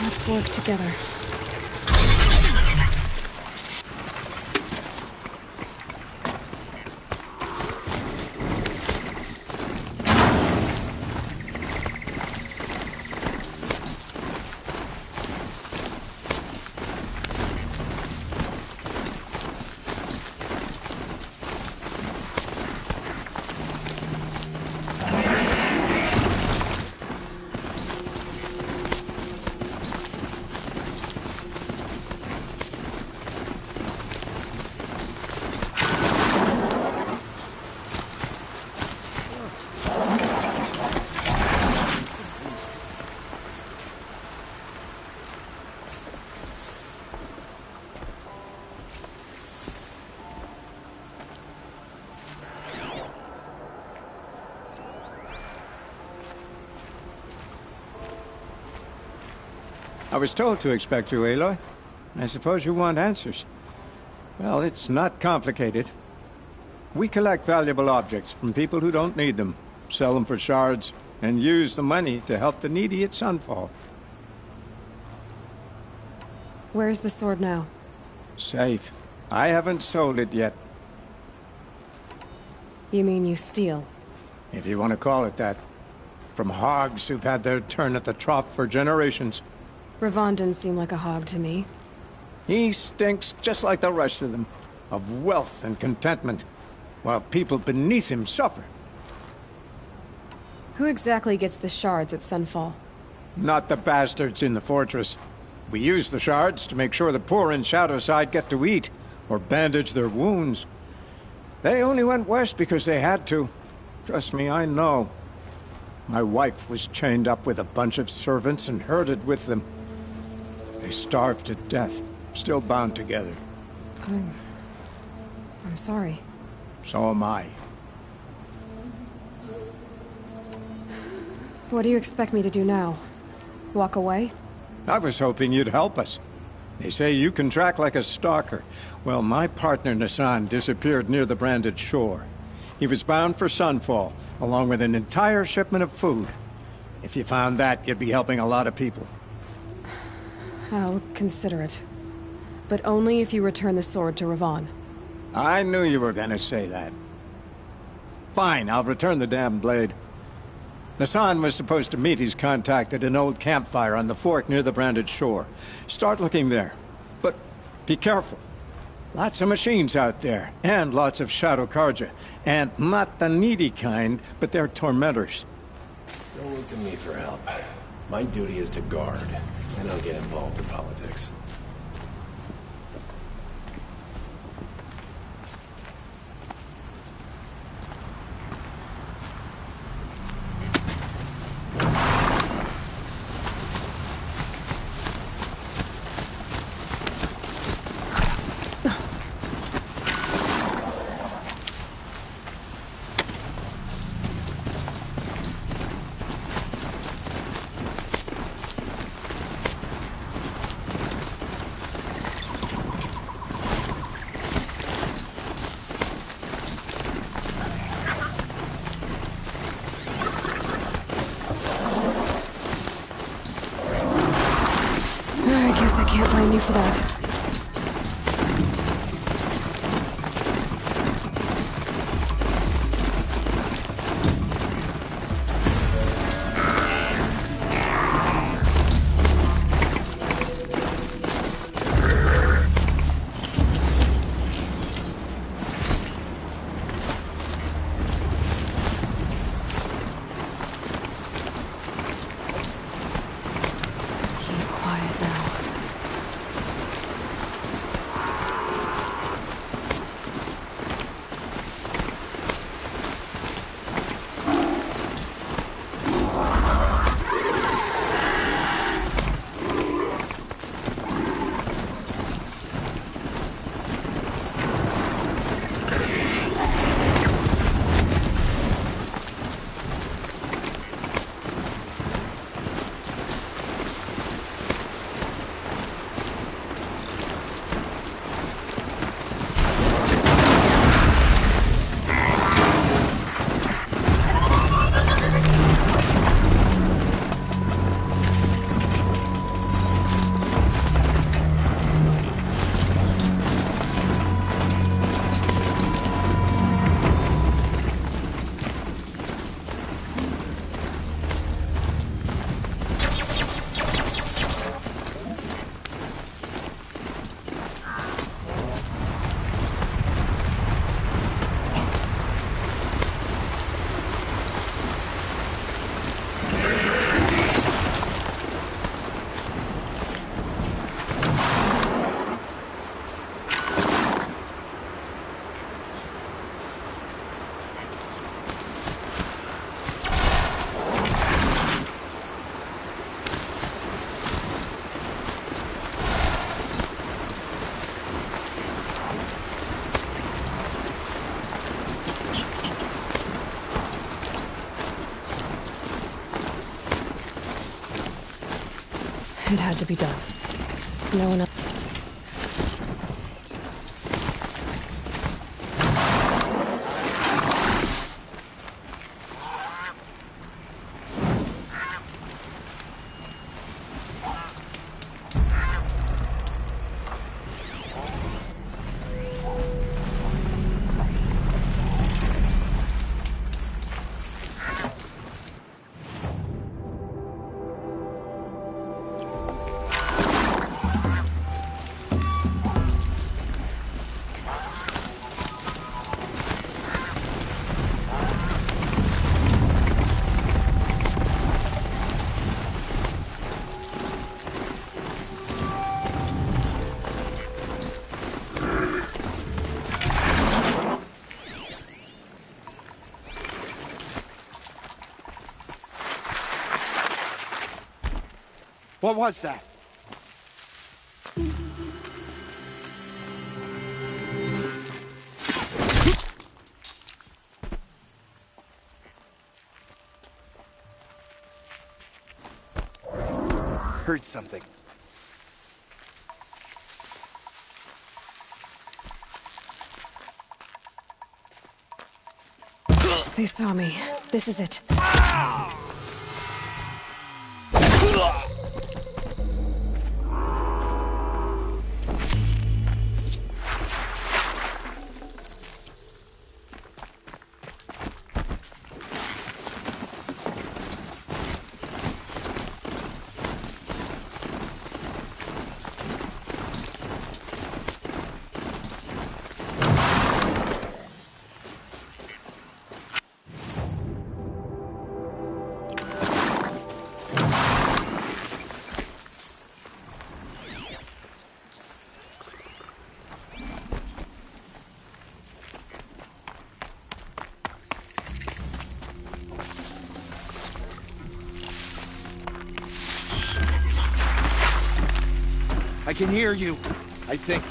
Let's work together. I was told to expect you, Aloy. I suppose you want answers. Well, it's not complicated. We collect valuable objects from people who don't need them, sell them for shards, and use the money to help the needy at Sunfall. Where's the sword now? Safe. I haven't sold it yet. You mean you steal? If you want to call it that. From hogs who've had their turn at the trough for generations. Ravon didn't seem like a hog to me. He stinks just like the rest of them, of wealth and contentment, while people beneath him suffer. Who exactly gets the shards at Sunfall? Not the bastards in the fortress. We use the shards to make sure the poor in Shadowside get to eat, or bandage their wounds. They only went west because they had to. Trust me, I know. My wife was chained up with a bunch of servants and herded with them. They starved to death, still bound together. I'm sorry. So am I. What do you expect me to do now? Walk away? I was hoping you'd help us. They say you can track like a stalker. Well, my partner Nassan disappeared near the branded shore. He was bound for Sunfall, along with an entire shipment of food. If you found that, you'd be helping a lot of people. I'll consider it. But only if you return the sword to Ravon. I knew you were gonna say that. Fine, I'll return the damn blade. Nassan was supposed to meet his contact at an old campfire on the fork near the branded shore. Start looking there. But be careful. Lots of machines out there, and lots of Shadow Karja. And not the needy kind, but they're tormentors. Don't look to me for help. My duty is to guard. I don't get involved in politics. Can't blame you for that. It had to be done. No one else. What was that? Heard something. They saw me. This is it. I can hear you, I think.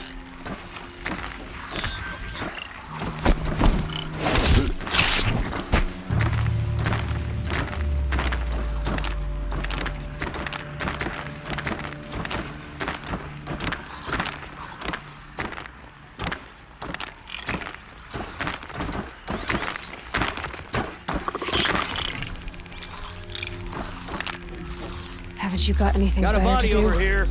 Haven't you got anything Got a better body to do? over here.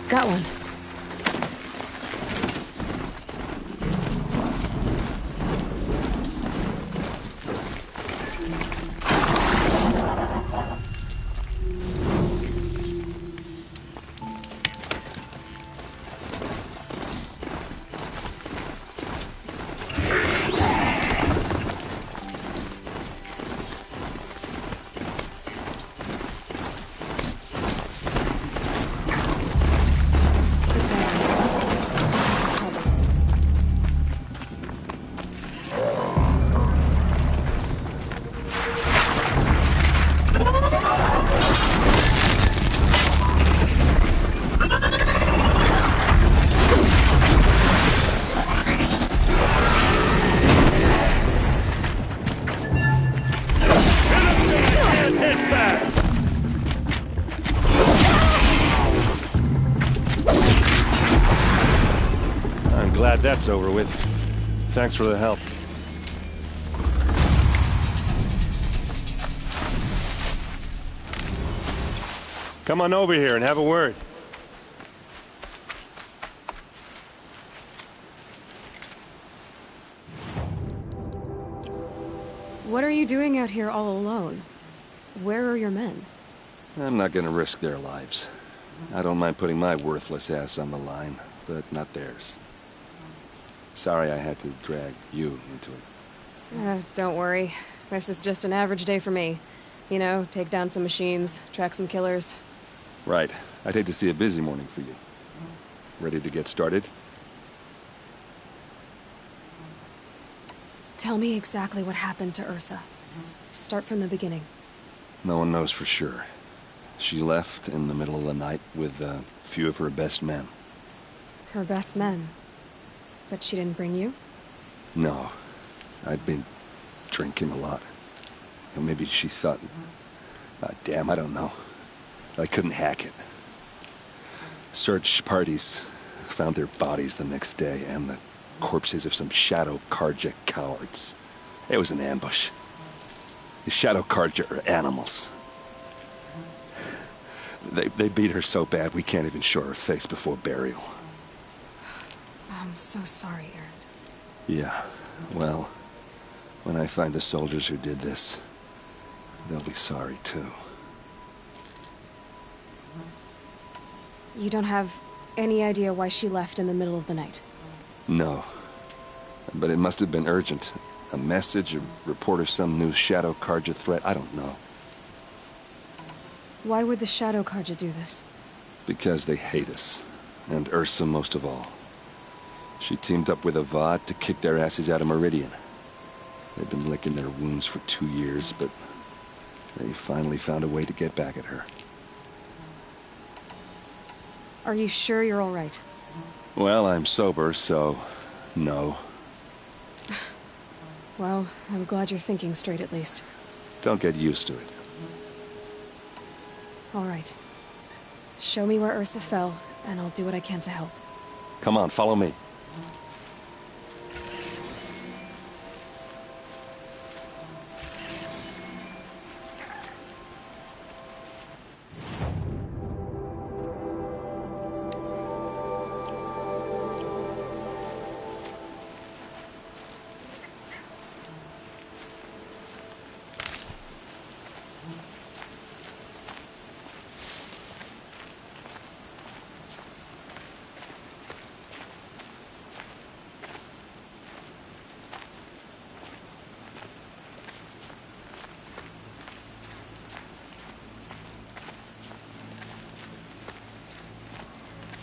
Got one. Glad that's over with. Thanks for the help. Come on over here and have a word. What are you doing out here all alone? Where are your men? I'm not gonna risk their lives. I don't mind putting my worthless ass on the line, but not theirs. Sorry I had to drag you into it. Don't worry. This is just an average day for me. You know, take down some machines, track some killers. Right. I'd hate to see a busy morning for you. Ready to get started? Tell me exactly what happened to Ursa. Start from the beginning. No one knows for sure. She left in the middle of the night with a few of her best men. Her best men? But she didn't bring you? No. I'd been drinking a lot. Or maybe she thought... damn, I don't know. I couldn't hack it. Search parties found their bodies the next day, and the corpses of some Shadow Carja cowards. It was an ambush. The Shadow Carja are animals. They beat her so bad we can't even show her face before burial. I'm so sorry, Erend. Yeah, well, when I find the soldiers who did this, they'll be sorry too. You don't have any idea why she left in the middle of the night? No. But it must have been urgent. A message, a report of some new Shadow Carja threat, I don't know. Why would the Shadow Carja do this? Because they hate us. And Ursa most of all. She teamed up with Avad to kick their asses out of Meridian. They've been licking their wounds for 2 years, but they finally found a way to get back at her. Are you sure you're all right? Well, I'm sober, so no. Well, I'm glad you're thinking straight at least. Don't get used to it. All right. Show me where Ursa fell, and I'll do what I can to help. Come on, follow me.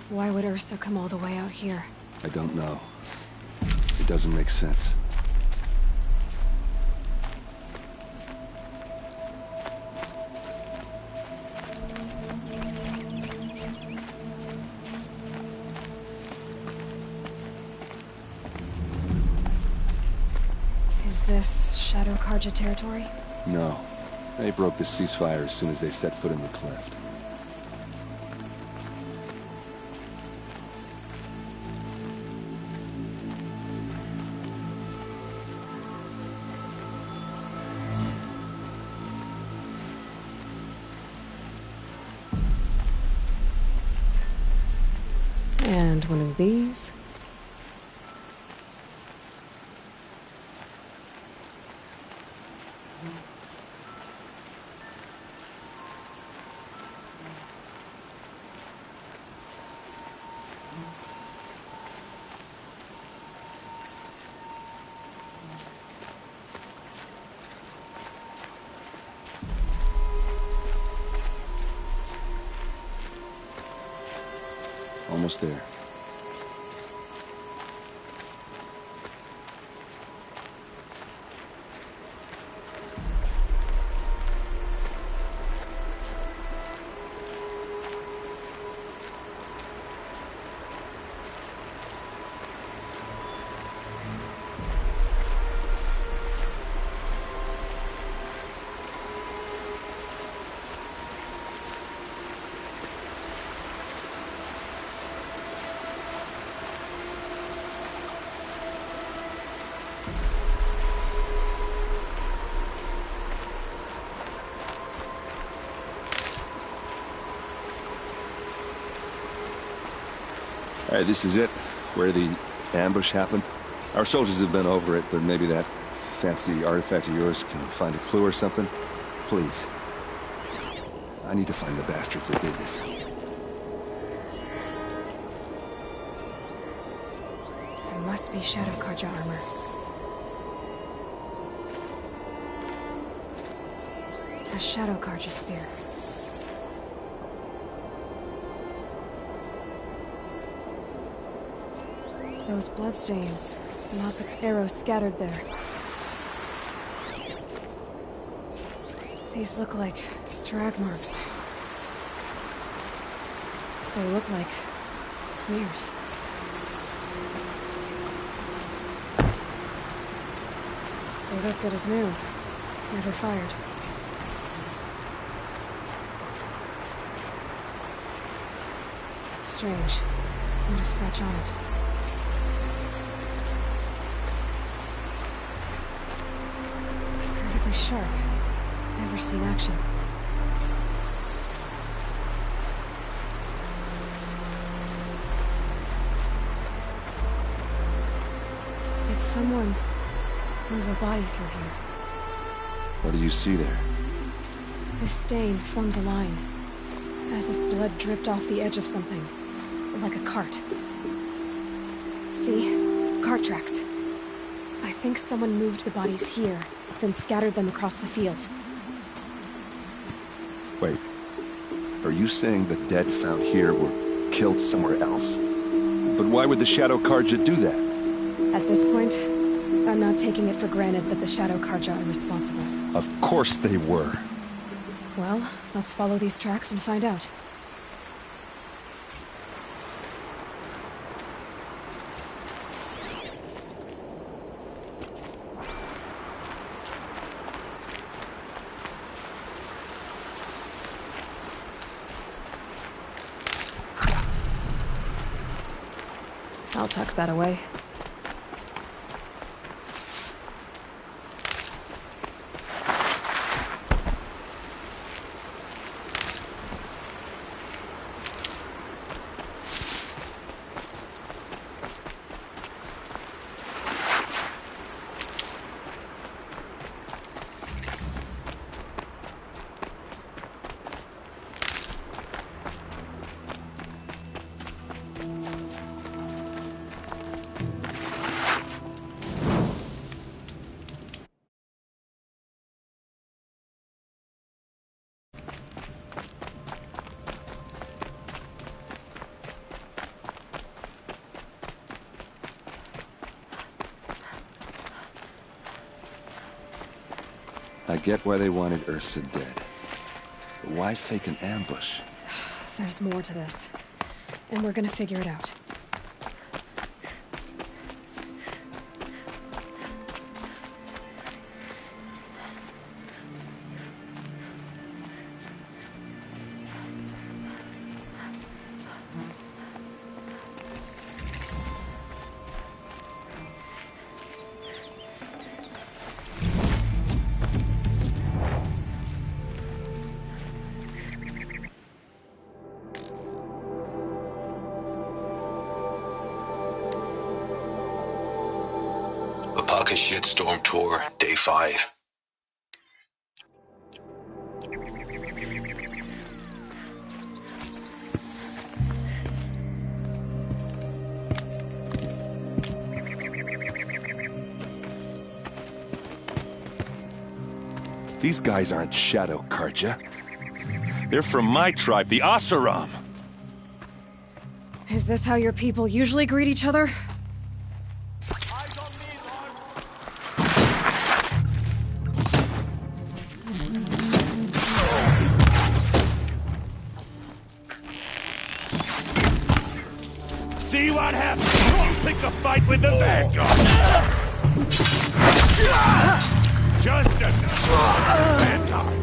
Why would Ursa come all the way out here? I don't know. It doesn't make sense. Is this Shadow Carja territory? No. They broke the ceasefire as soon as they set foot in the cleft. And one of these. Almost there. All right, this is it, where the ambush happened. Our soldiers have been over it, but maybe that fancy artifact of yours can find a clue or something. Please. I need to find the bastards that did this. There must be Shadow Carja armor. A Shadow Carja spear. Those bloodstains, not the arrows scattered there. These look like drag marks. They look like smears. They look good as new. Never fired. Strange. Not a scratch on it. Sharp. Never seen action. Did someone move a body through here? What do you see there? This stain forms a line, as if blood dripped off the edge of something, like a cart. See? Cart tracks. I think someone moved the bodies here, then scattered them across the field. Wait. Are you saying the dead found here were killed somewhere else? But why would the Shadow Carja do that? At this point, I'm not taking it for granted that the Shadow Carja are responsible. Of course they were. Well, let's follow these tracks and find out. I'll tuck that away. I get why they wanted Ursa dead. But why fake an ambush? There's more to this. And we're gonna figure it out. Apaka Shitstorm Tour, Day 5. These guys aren't Shadow Carja. They're from my tribe, the Oseram. Is this how your people usually greet each other? See what happens when you pick a fight with the Vanguard! Just another Vanguard!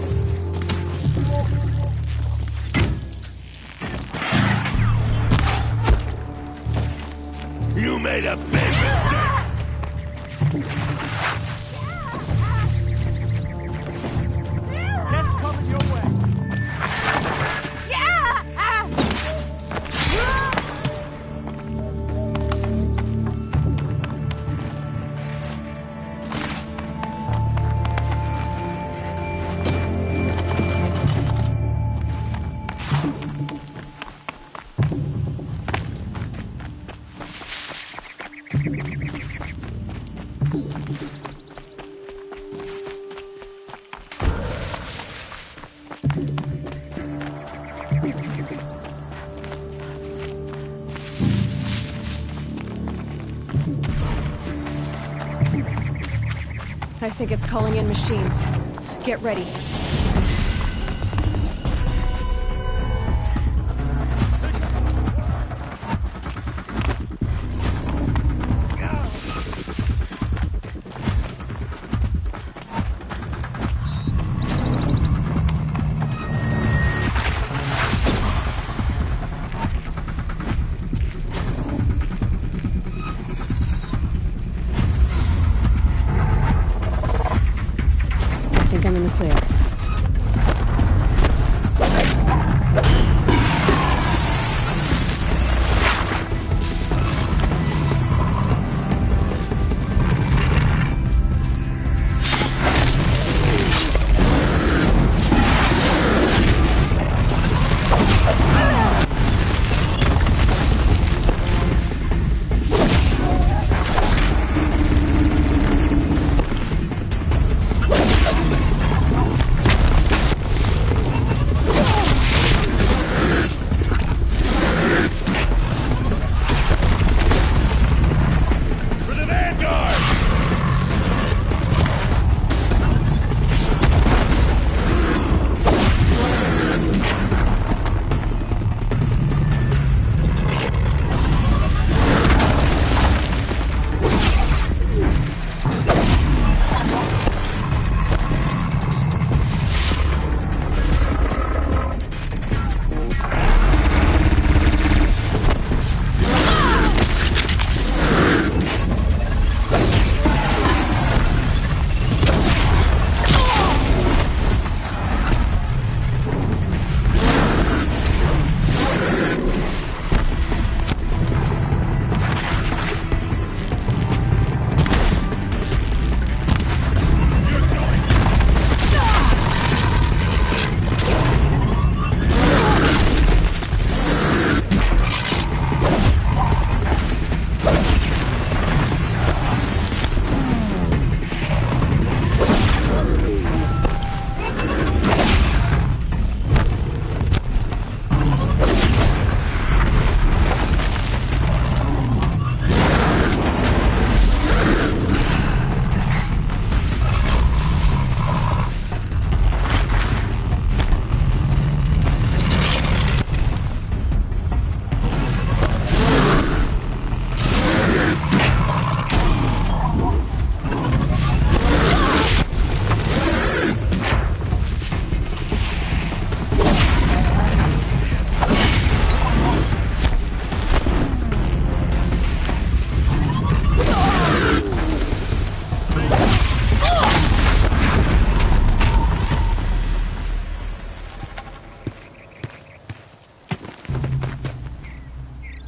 You made a big mistake! Death's coming your way! I think it's calling in machines. Get ready. I'm in the clear.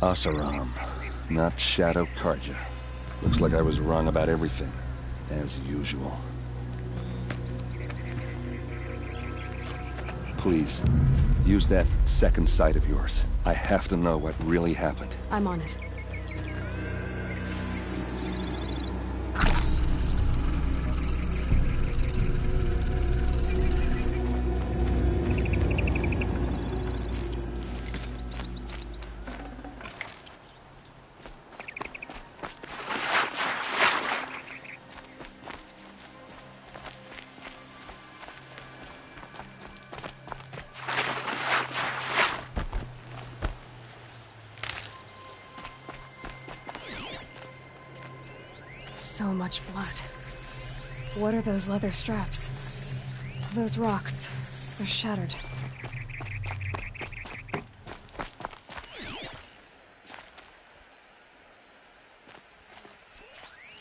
Oseram, not Shadow Carja. Looks like I was wrong about everything, as usual. Please, use that second sight of yours. I have to know what really happened. I'm on it. So much blood. What are those leather straps? Those rocks. They're shattered.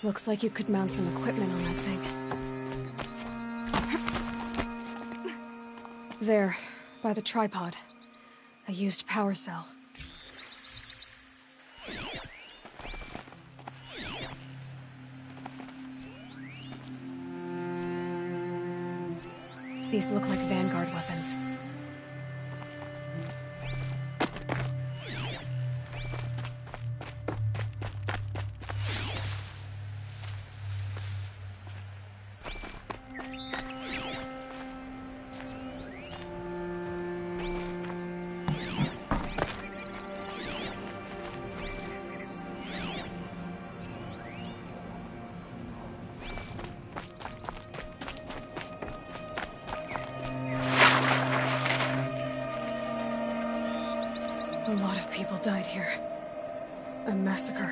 Looks like you could mount some equipment on that thing. There, by the tripod. A used power cell. These look like Vanguard weapons. A lot of people died here. A massacre.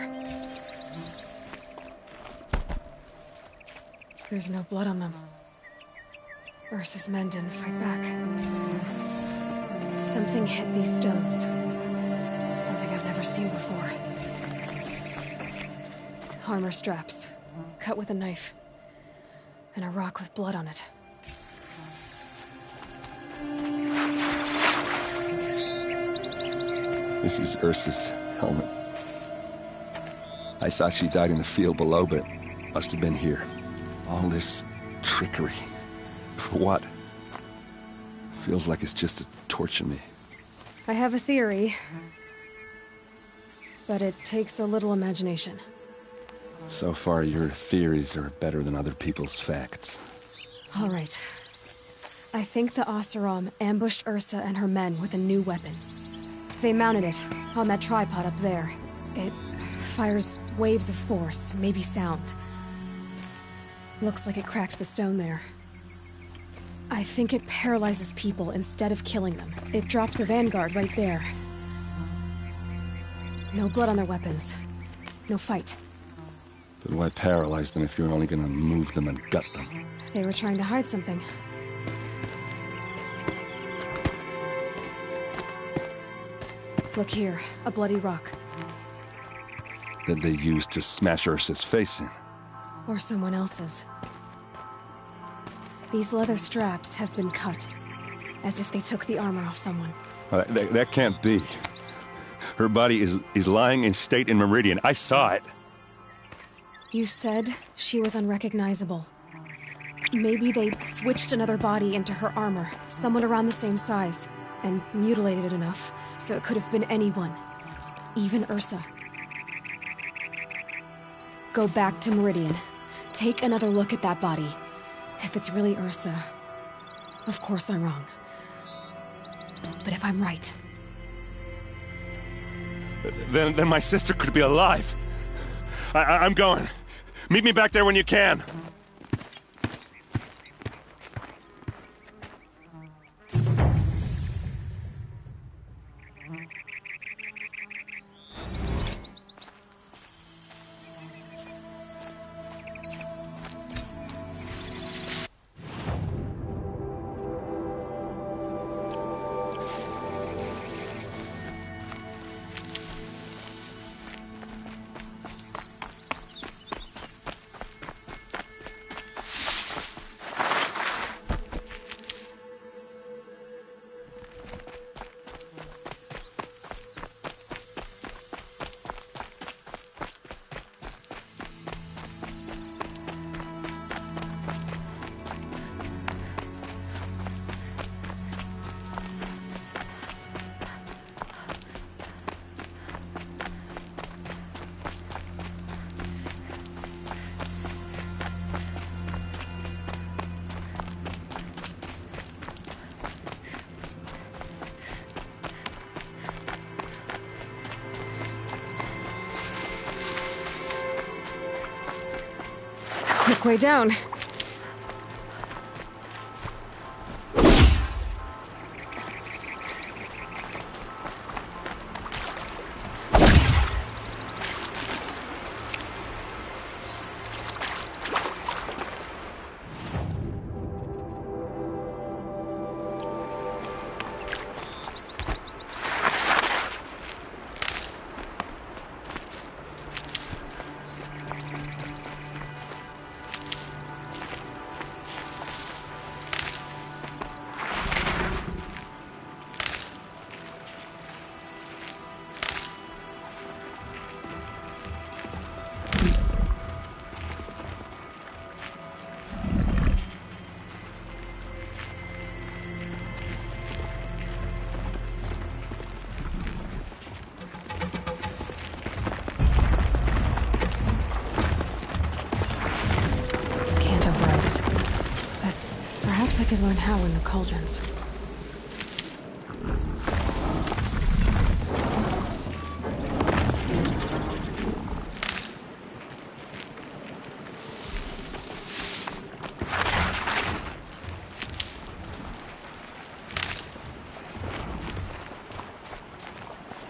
There's no blood on them. Ursa's men didn't fight back. Something hit these stones. Something I've never seen before. Armor straps, cut with a knife. And a rock with blood on it. This is Ursa's helmet. I thought she died in the field below, but it must have been here. All this trickery. For what? Feels like it's just to torture me. I have a theory. But it takes a little imagination. So far, your theories are better than other people's facts. All right. I think the Oseram ambushed Ursa and her men with a new weapon. They mounted it on that tripod up there. It fires waves of force, maybe sound. Looks like it cracked the stone there. I think it paralyzes people instead of killing them. It dropped the Vanguard right there. No blood on their weapons. No fight. But why paralyze them if you're only gonna move them and gut them? They were trying to hide something. Look here, a bloody rock. That they used to smash Ursa's face in. Or someone else's. These leather straps have been cut, as if they took the armor off someone. That can't be. Her body is lying in state in Meridian. I saw it. You said she was unrecognizable. Maybe they switched another body into her armor, someone around the same size, and mutilated it enough so it could have been anyone. Even Ursa. Go back to Meridian. Take another look at that body. If it's really Ursa, of course I'm wrong. But if I'm right... Then my sister could be alive. I'm going. Meet me back there when you can. quick way down. I could learn how in the cauldrons.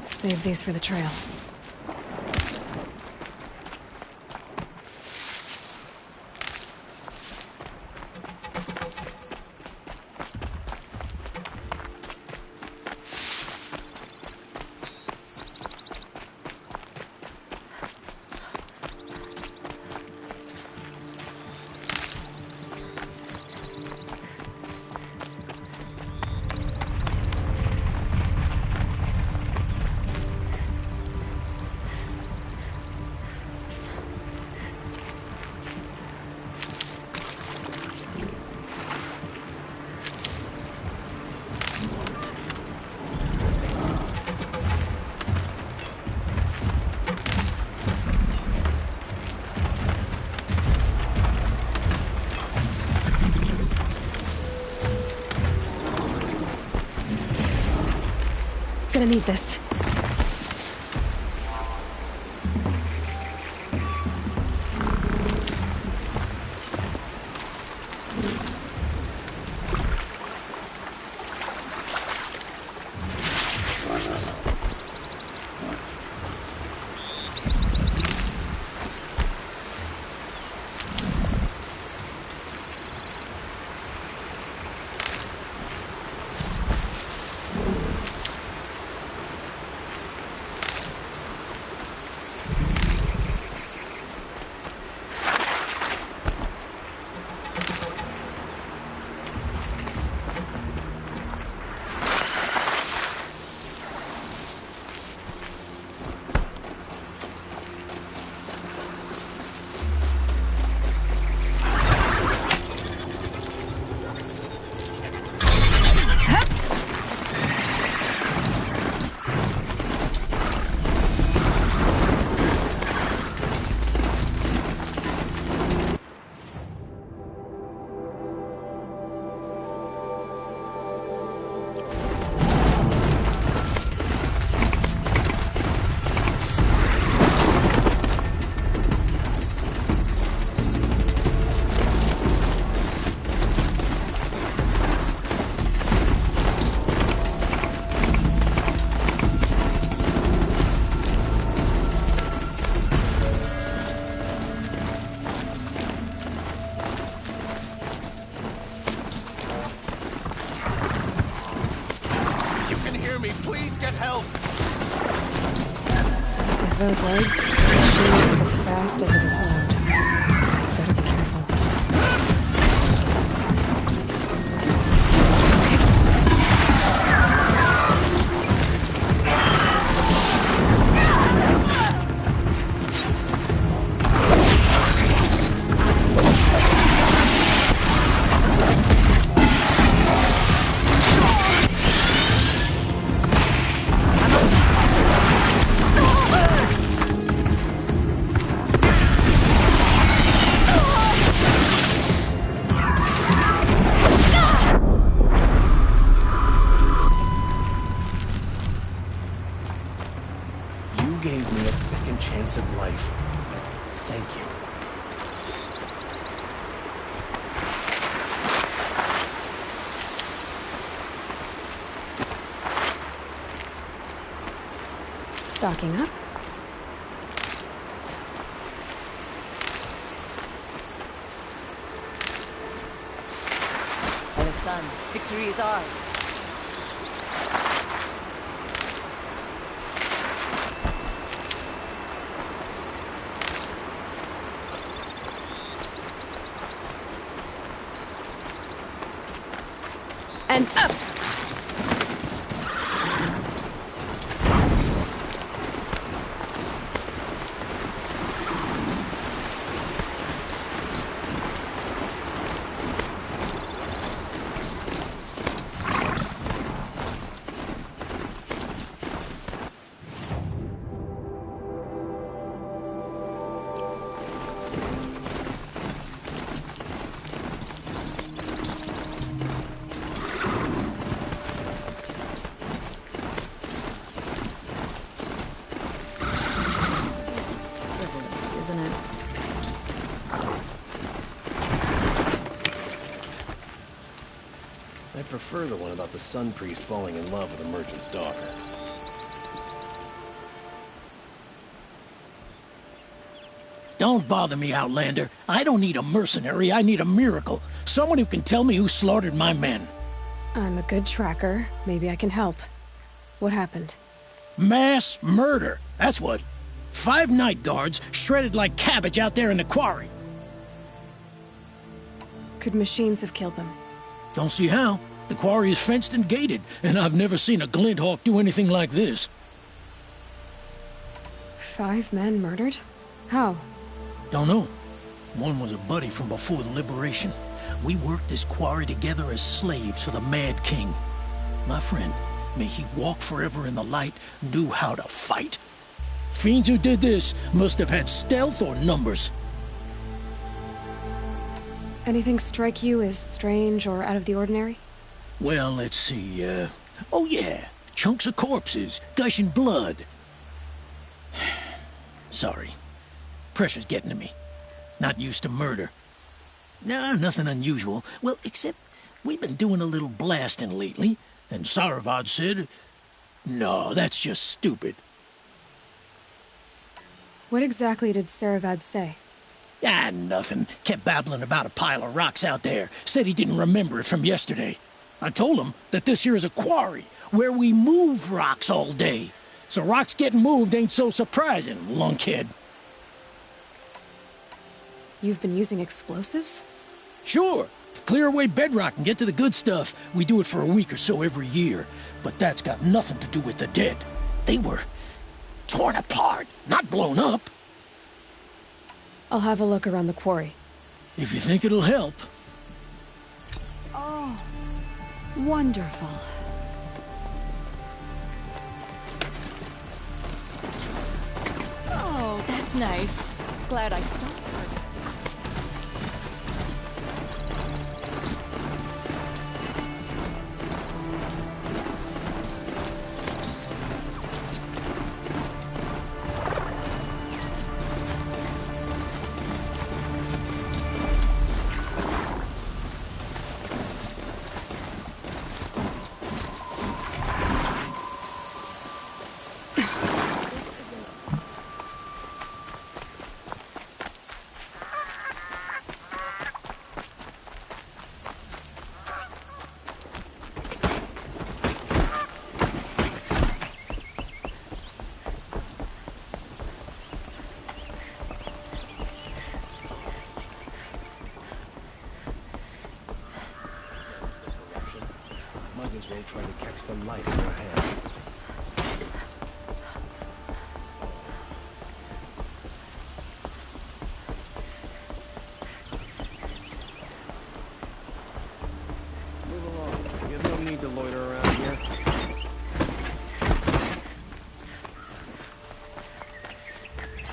Save these for the trail. Gonna need this. Those legs, the machine is as fast as it is loud. Better be careful. Gave me a second chance at life. Thank you. Stocking up. By the sun, victory is ours. And up! I prefer the one about the Sun Priest falling in love with a merchant's daughter. Don't bother me, Outlander. I don't need a mercenary, I need a miracle. Someone who can tell me who slaughtered my men. I'm a good tracker. Maybe I can help. What happened? Mass murder, that's what. 5 night guards shredded like cabbage out there in the quarry. Could machines have killed them? Don't see how. The quarry is fenced and gated, and I've never seen a Glinthawk do anything like this. 5 men murdered? How? Don't know. One was a buddy from before the liberation. We worked this quarry together as slaves for the Mad King. My friend, may he walk forever in the light, knew how to fight. Fiends who did this must have had stealth or numbers. Anything strike you as strange or out of the ordinary? Well, let's see, oh yeah, chunks of corpses, gushing blood. Sorry. Pressure's getting to me. Not used to murder. Nah, nothing unusual. Well, except we've been doing a little blasting lately, and Saravad said, no, that's just stupid. What exactly did Saravad say? Ah, nothing. Kept babbling about a pile of rocks out there. Said he didn't remember it from yesterday. I told him that this here is a quarry, where we move rocks all day. So rocks getting moved ain't so surprising, lunkhead. You've been using explosives? Sure. To clear away bedrock and get to the good stuff, we do it for a week or so every year. But that's got nothing to do with the dead. They were torn apart, not blown up. I'll have a look around the quarry. If you think it'll help. Oh, wonderful. Oh, that's nice. Glad I stopped. Might as well try to catch the light in your hand. Move along. You have no need to loiter around here.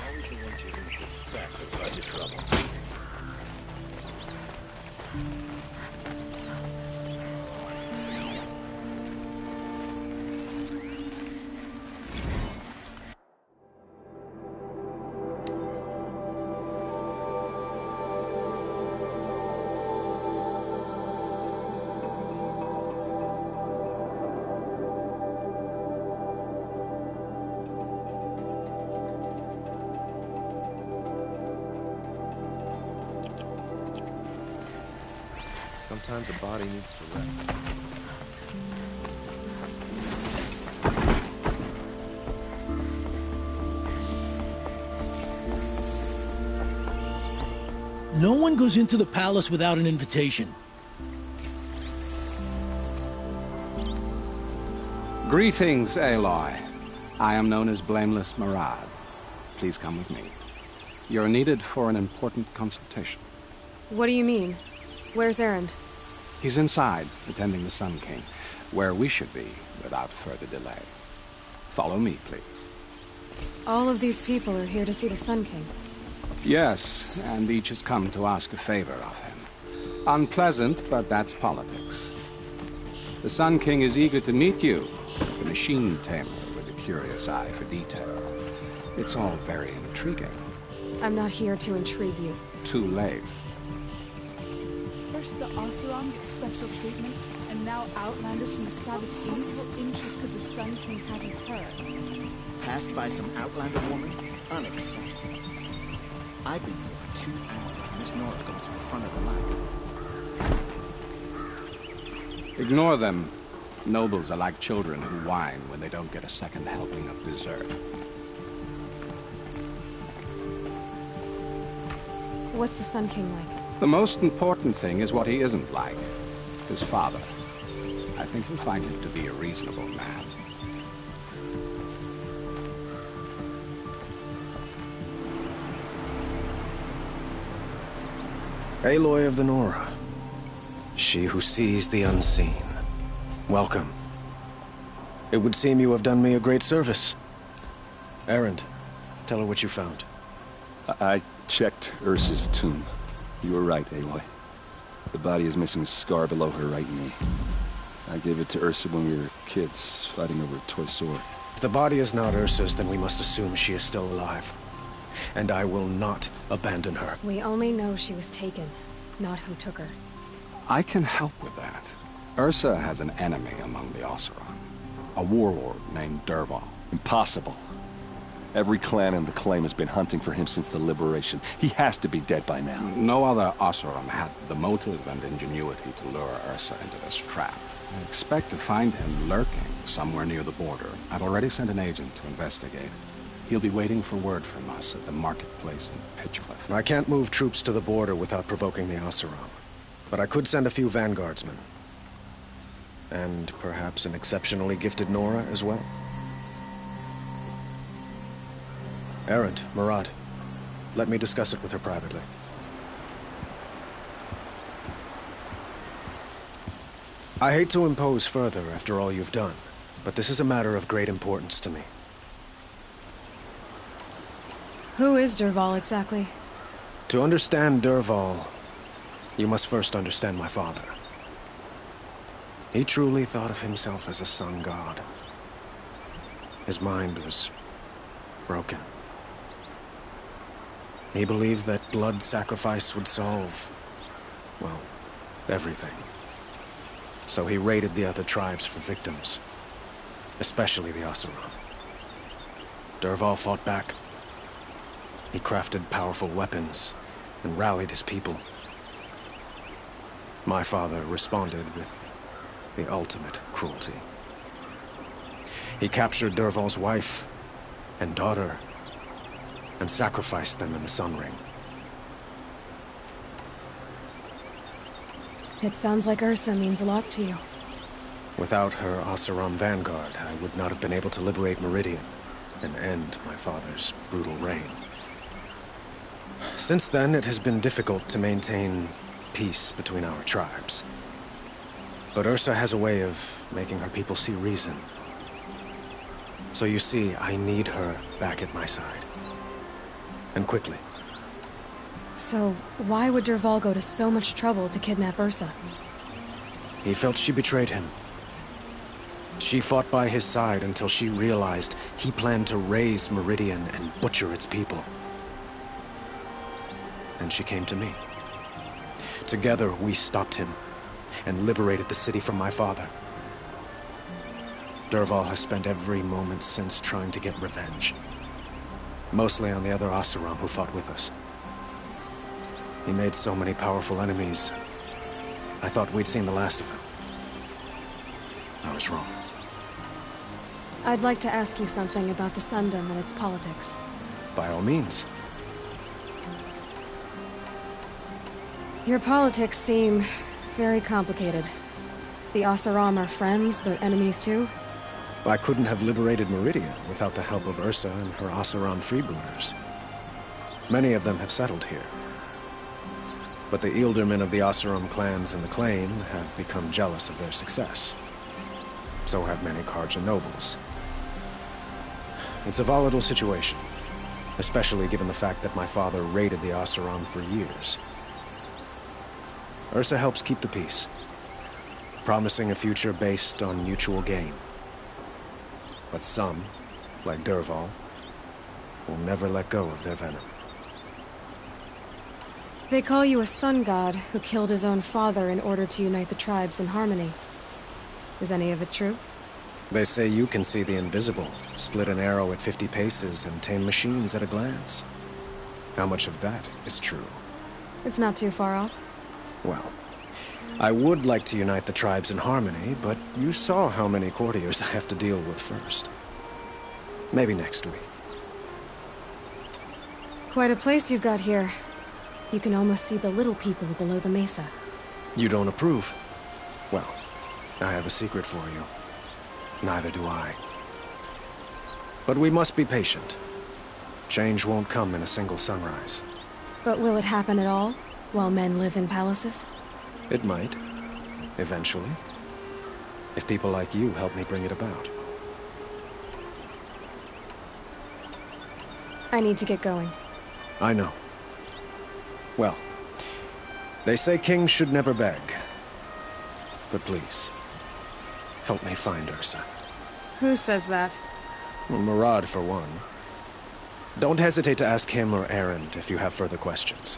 Always the ones you least expect will run into trouble. Sometimes a body needs to rest. No one goes into the palace without an invitation. Greetings, Aloy. I am known as Blameless Murad. Please come with me. You're needed for an important consultation. What do you mean? Where's Erend? He's inside, attending the Sun King, where we should be without further delay. Follow me, please. All of these people are here to see the Sun King. Yes, and each has come to ask a favor of him. Unpleasant, but that's politics. The Sun King is eager to meet you, the machine tamer with a curious eye for detail. It's all very intriguing. I'm not here to intrigue you. Too late. First the Oseram get special treatment, and now Outlanders from the Savage East. What interest could the Sun King have in her? Passed by some Outlander woman? Unacceptable. I've been here for 2 hours, and Miss Nora goes to the front of the line. Ignore them. Nobles are like children who whine when they don't get a second helping of dessert. What's the Sun King like? The most important thing is what he isn't like. His father. I think you'll find him to be a reasonable man. Aloy of the Nora. She who sees the unseen. Welcome. It would seem you have done me a great service. Erend, tell her what you found. I checked Ursa's tomb. You were right, Aloy. The body is missing a scar below her right knee. I gave it to Ursa when we were kids, fighting over a toy sword. If the body is not Ursa's, then we must assume she is still alive. And I will not abandon her. We only know she was taken, not who took her. I can help with that. Ursa has an enemy among the Oseram. A warlord named Dervahl. Impossible. Every clan in the Claim has been hunting for him since the Liberation. He has to be dead by now. No other Oseram had the motive and ingenuity to lure Ursa into this trap. I expect to find him lurking somewhere near the border. I've already sent an agent to investigate. He'll be waiting for word from us at the marketplace in Pitchcliff. I can't move troops to the border without provoking the Oseram. But I could send a few vanguardsmen. And perhaps an exceptionally gifted Nora as well. Erend, Murad, let me discuss it with her privately. I hate to impose further after all you've done, but this is a matter of great importance to me. Who is Dervahl exactly? To understand Dervahl, you must first understand my father. He truly thought of himself as a sun god. His mind was broken. He believed that blood sacrifice would solve, well, everything. So he raided the other tribes for victims, especially the Oseram. Dervahl fought back. He crafted powerful weapons and rallied his people. My father responded with the ultimate cruelty. He captured Dervahl's wife and daughter and sacrificed them in the Sun Ring. It sounds like Ursa means a lot to you. Without her Oseram vanguard, I would not have been able to liberate Meridian and end my father's brutal reign. Since then, it has been difficult to maintain peace between our tribes. But Ursa has a way of making her people see reason. So you see, I need her back at my side. And quickly. So, why would Dervahl go to so much trouble to kidnap Ursa? He felt she betrayed him. She fought by his side until she realized he planned to raise Meridian and butcher its people. And she came to me. Together, we stopped him and liberated the city from my father. Dervahl has spent every moment since trying to get revenge. Mostly on the other Oseram who fought with us. He made so many powerful enemies. I thought we'd seen the last of him. I was wrong. I'd like to ask you something about the Sundom and its politics. By all means. Your politics seem very complicated. The Oseram are friends, but enemies too? I couldn't have liberated Meridia without the help of Ursa and her Oseram freebooters. Many of them have settled here. But the Ealdormen of the Oseram clans in the Claim have become jealous of their success. So have many Carja nobles. It's a volatile situation, especially given the fact that my father raided the Oseram for years. Ursa helps keep the peace, promising a future based on mutual gain. But some, like Dervahl, will never let go of their venom. They call you a sun god who killed his own father in order to unite the tribes in harmony. Is any of it true? They say you can see the invisible, split an arrow at 50 paces, and tame machines at a glance. How much of that is true? It's not too far off. Well, I would like to unite the tribes in harmony, but you saw how many courtiers I have to deal with first. Maybe next week. Quite a place you've got here. You can almost see the little people below the mesa. You don't approve? Well, I have a secret for you. Neither do I. But we must be patient. Change won't come in a single sunrise. But will it happen at all, while men live in palaces? It might. Eventually. If people like you help me bring it about. I need to get going. I know. Well, they say kings should never beg. But please, help me find Ursa. Who says that? Well, Murad, for one. Don't hesitate to ask him or Erend if you have further questions.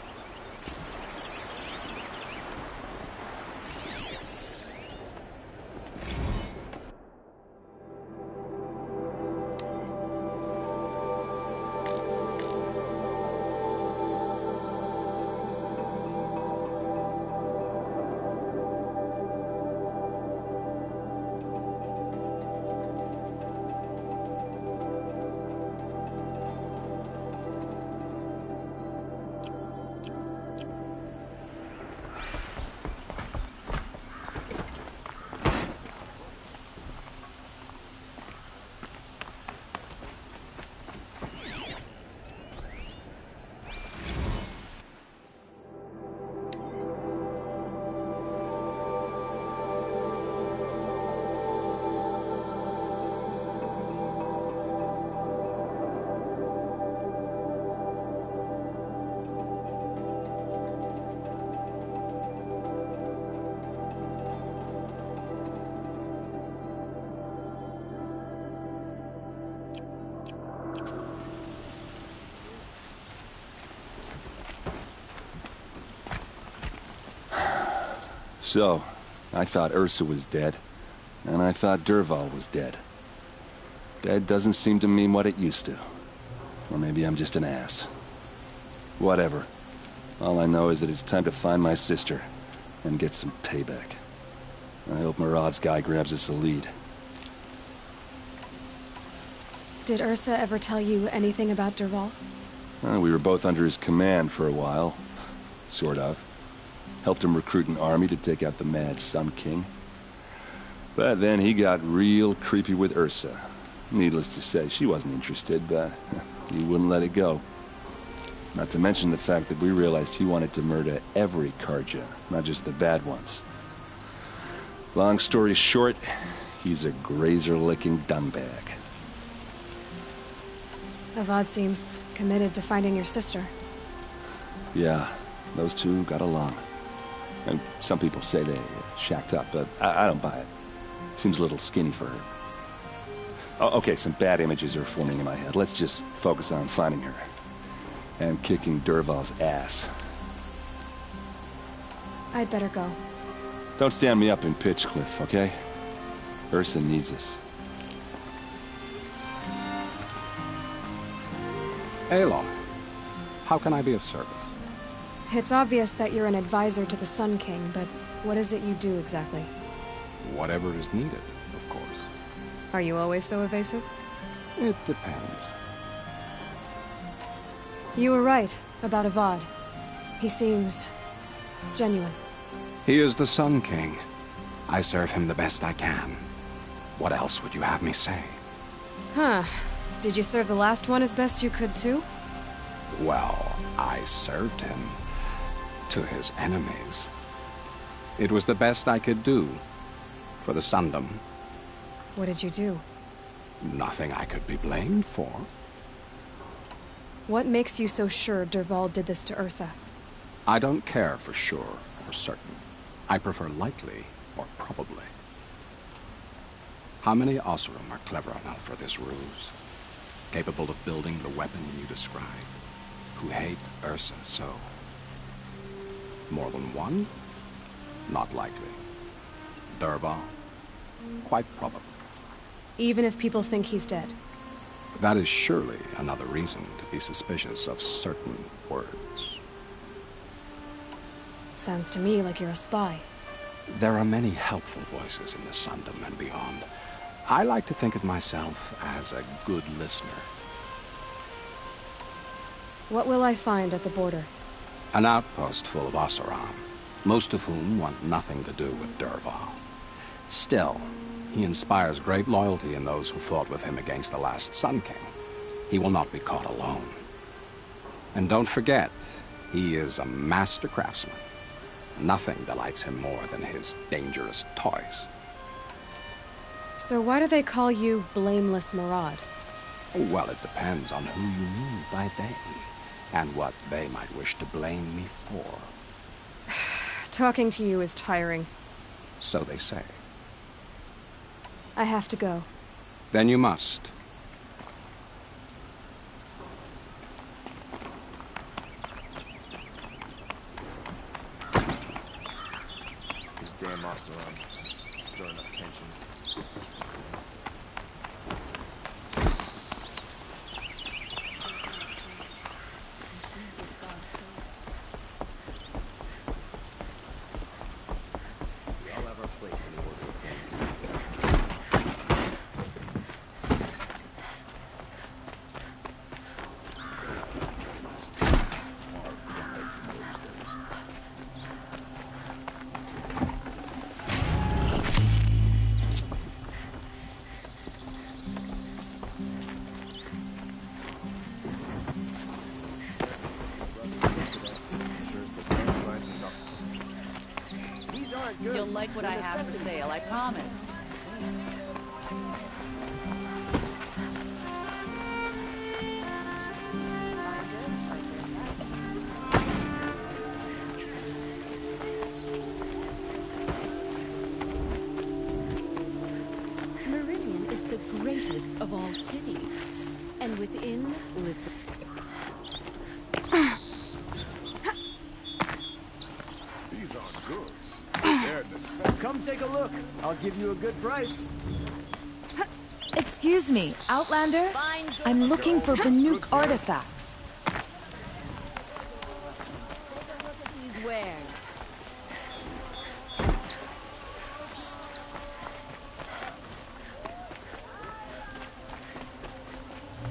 So, I thought Ursa was dead, and I thought Dervahl was dead. Dead doesn't seem to mean what it used to. Or maybe I'm just an ass. Whatever. All I know is that it's time to find my sister and get some payback. I hope Murad's guy grabs us a lead. Did Ursa ever tell you anything about Dervahl? We were both under his command for a while. Sort of. Helped him recruit an army to take out the mad Sun King. But then he got real creepy with Ursa. Needless to say, she wasn't interested, but he wouldn't let it go. Not to mention the fact that we realized he wanted to murder every Carja, not just the bad ones. Long story short, he's a grazer-licking dungbag. Avad seems committed to finding your sister. Yeah, those two got along. And some people say they shacked up, but I don't buy it. Seems a little skinny for her. Oh, okay, some bad images are forming in my head. Let's just focus on finding her. And kicking Dervahl's ass. I'd better go. Don't stand me up in Pitchcliff, okay? Ursa needs us. Aloy, how can I be of service? It's obvious that you're an advisor to the Sun King, but what is it you do exactly? Whatever is needed, of course. Are you always so evasive? It depends. You were right about Avad. He seems genuine. He is the Sun King. I serve him the best I can. What else would you have me say? Huh. Did you serve the last one as best you could, too? Well, I served him to his enemies. It was the best I could do for the Sundom. What did you do? Nothing I could be blamed for. What makes you so sure Dervahl did this to Ursa? I don't care for sure or certain. I prefer likely or probably. How many Oseram are clever enough for this ruse? Capable of building the weapon you describe? Who hate Ursa so? More than one? Not likely. Dervahl? Quite probable. Even if people think he's dead? That is surely another reason to be suspicious of certain words. Sounds to me like you're a spy. There are many helpful voices in the Sundom and beyond. I like to think of myself as a good listener. What will I find at the border? An outpost full of Oseram, most of whom want nothing to do with Dervahl. Still, he inspires great loyalty in those who fought with him against the last Sun King. He will not be caught alone. And don't forget, he is a master craftsman. Nothing delights him more than his dangerous toys. So why do they call you Blameless Marad? Well, it depends on who you mean by they, and what they might wish to blame me for. Talking to you is tiring. So they say. I have to go. Then you must. These damn Oseram stirring up tensions. We all have our place in the order of things. You'll like what I have for sale, I promise. Meridian is the greatest of all cities, and within live the... These aren't goods. They're necessities. Come take a look. I'll give you a good price. Excuse me, Outlander? I'm looking for Banuk artifacts. These wares.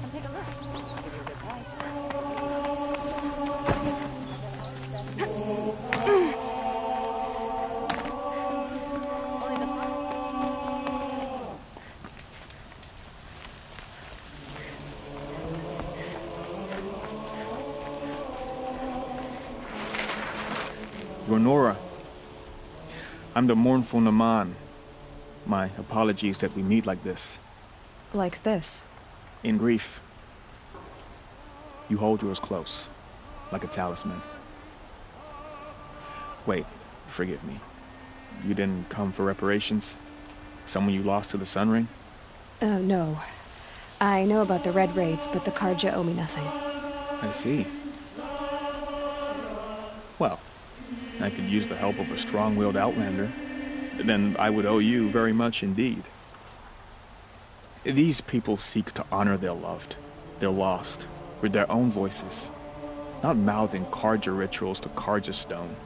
Come take a look. I'll give you a good price. Ronora, I'm the mournful Naman. My apologies that we meet like this. Like this? In grief. You hold yours close, like a talisman. Wait, forgive me. You didn't come for reparations? Someone you lost to the Sun Ring? No. I know about the Red Raids, but the Karja owe me nothing. I see. Well, I could use the help of a strong-willed outlander. Then I would owe you very much indeed. These people seek to honor their loved, their lost, with their own voices. not mouthing Carja rituals to Carja stone.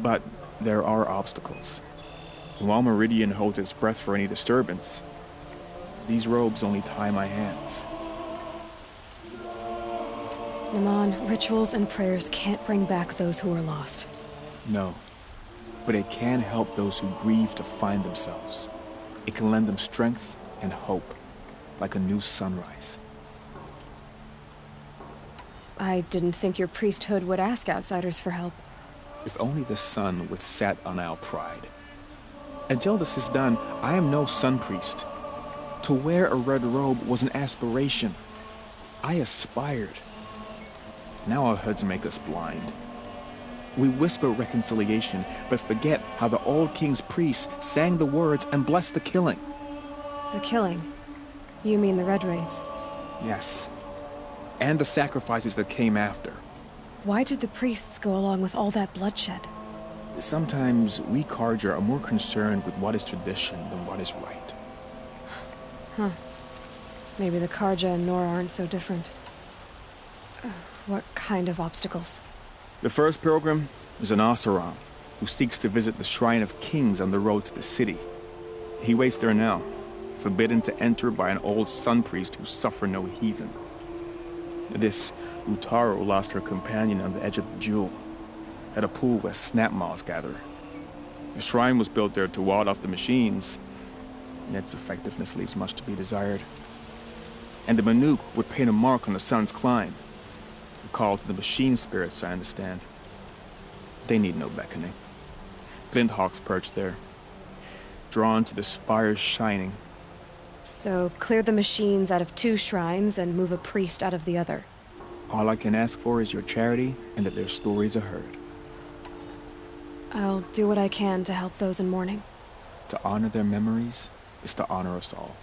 But there are obstacles. And while Meridian holds its breath for any disturbance, these robes only tie my hands. Naman, rituals and prayers can't bring back those who are lost. No, but it can help those who grieve to find themselves. It can lend them strength and hope, like a new sunrise. I didn't think your priesthood would ask outsiders for help. If only the sun would set on our pride. Until this is done, I am no sun priest. To wear a red robe was an aspiration. I aspired. Now our hoods make us blind. We whisper reconciliation, but forget how the old king's priests sang the words and blessed the killing. The killing? You mean the Red Raids? Yes. And the sacrifices that came after. Why did the priests go along with all that bloodshed? Sometimes we Carja are more concerned with what is tradition than what is right. Huh. Maybe the Carja and Nora aren't so different. What kind of obstacles? The first pilgrim is an Oseram, who seeks to visit the Shrine of Kings on the road to the city. He waits there now, forbidden to enter by an old sun priest who suffer no heathen. This Utaru lost her companion on the edge of the Jewel, at a pool where snap moths gather. The shrine was built there to ward off the machines, and its effectiveness leaves much to be desired. And the Banuk would paint a mark on the sun's climb, a call to the machine spirits, I understand. They need no beckoning. Glinthawks perch there, drawn to the spire's shining. So, clear the machines out of 2 shrines and move a priest out of the other. All I can ask for is your charity and that their stories are heard. I'll do what I can to help those in mourning. To honor their memories is to honor us all.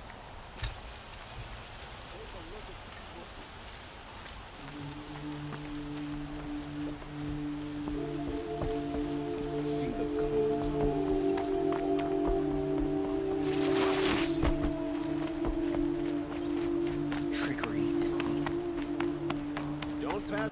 Don't pass.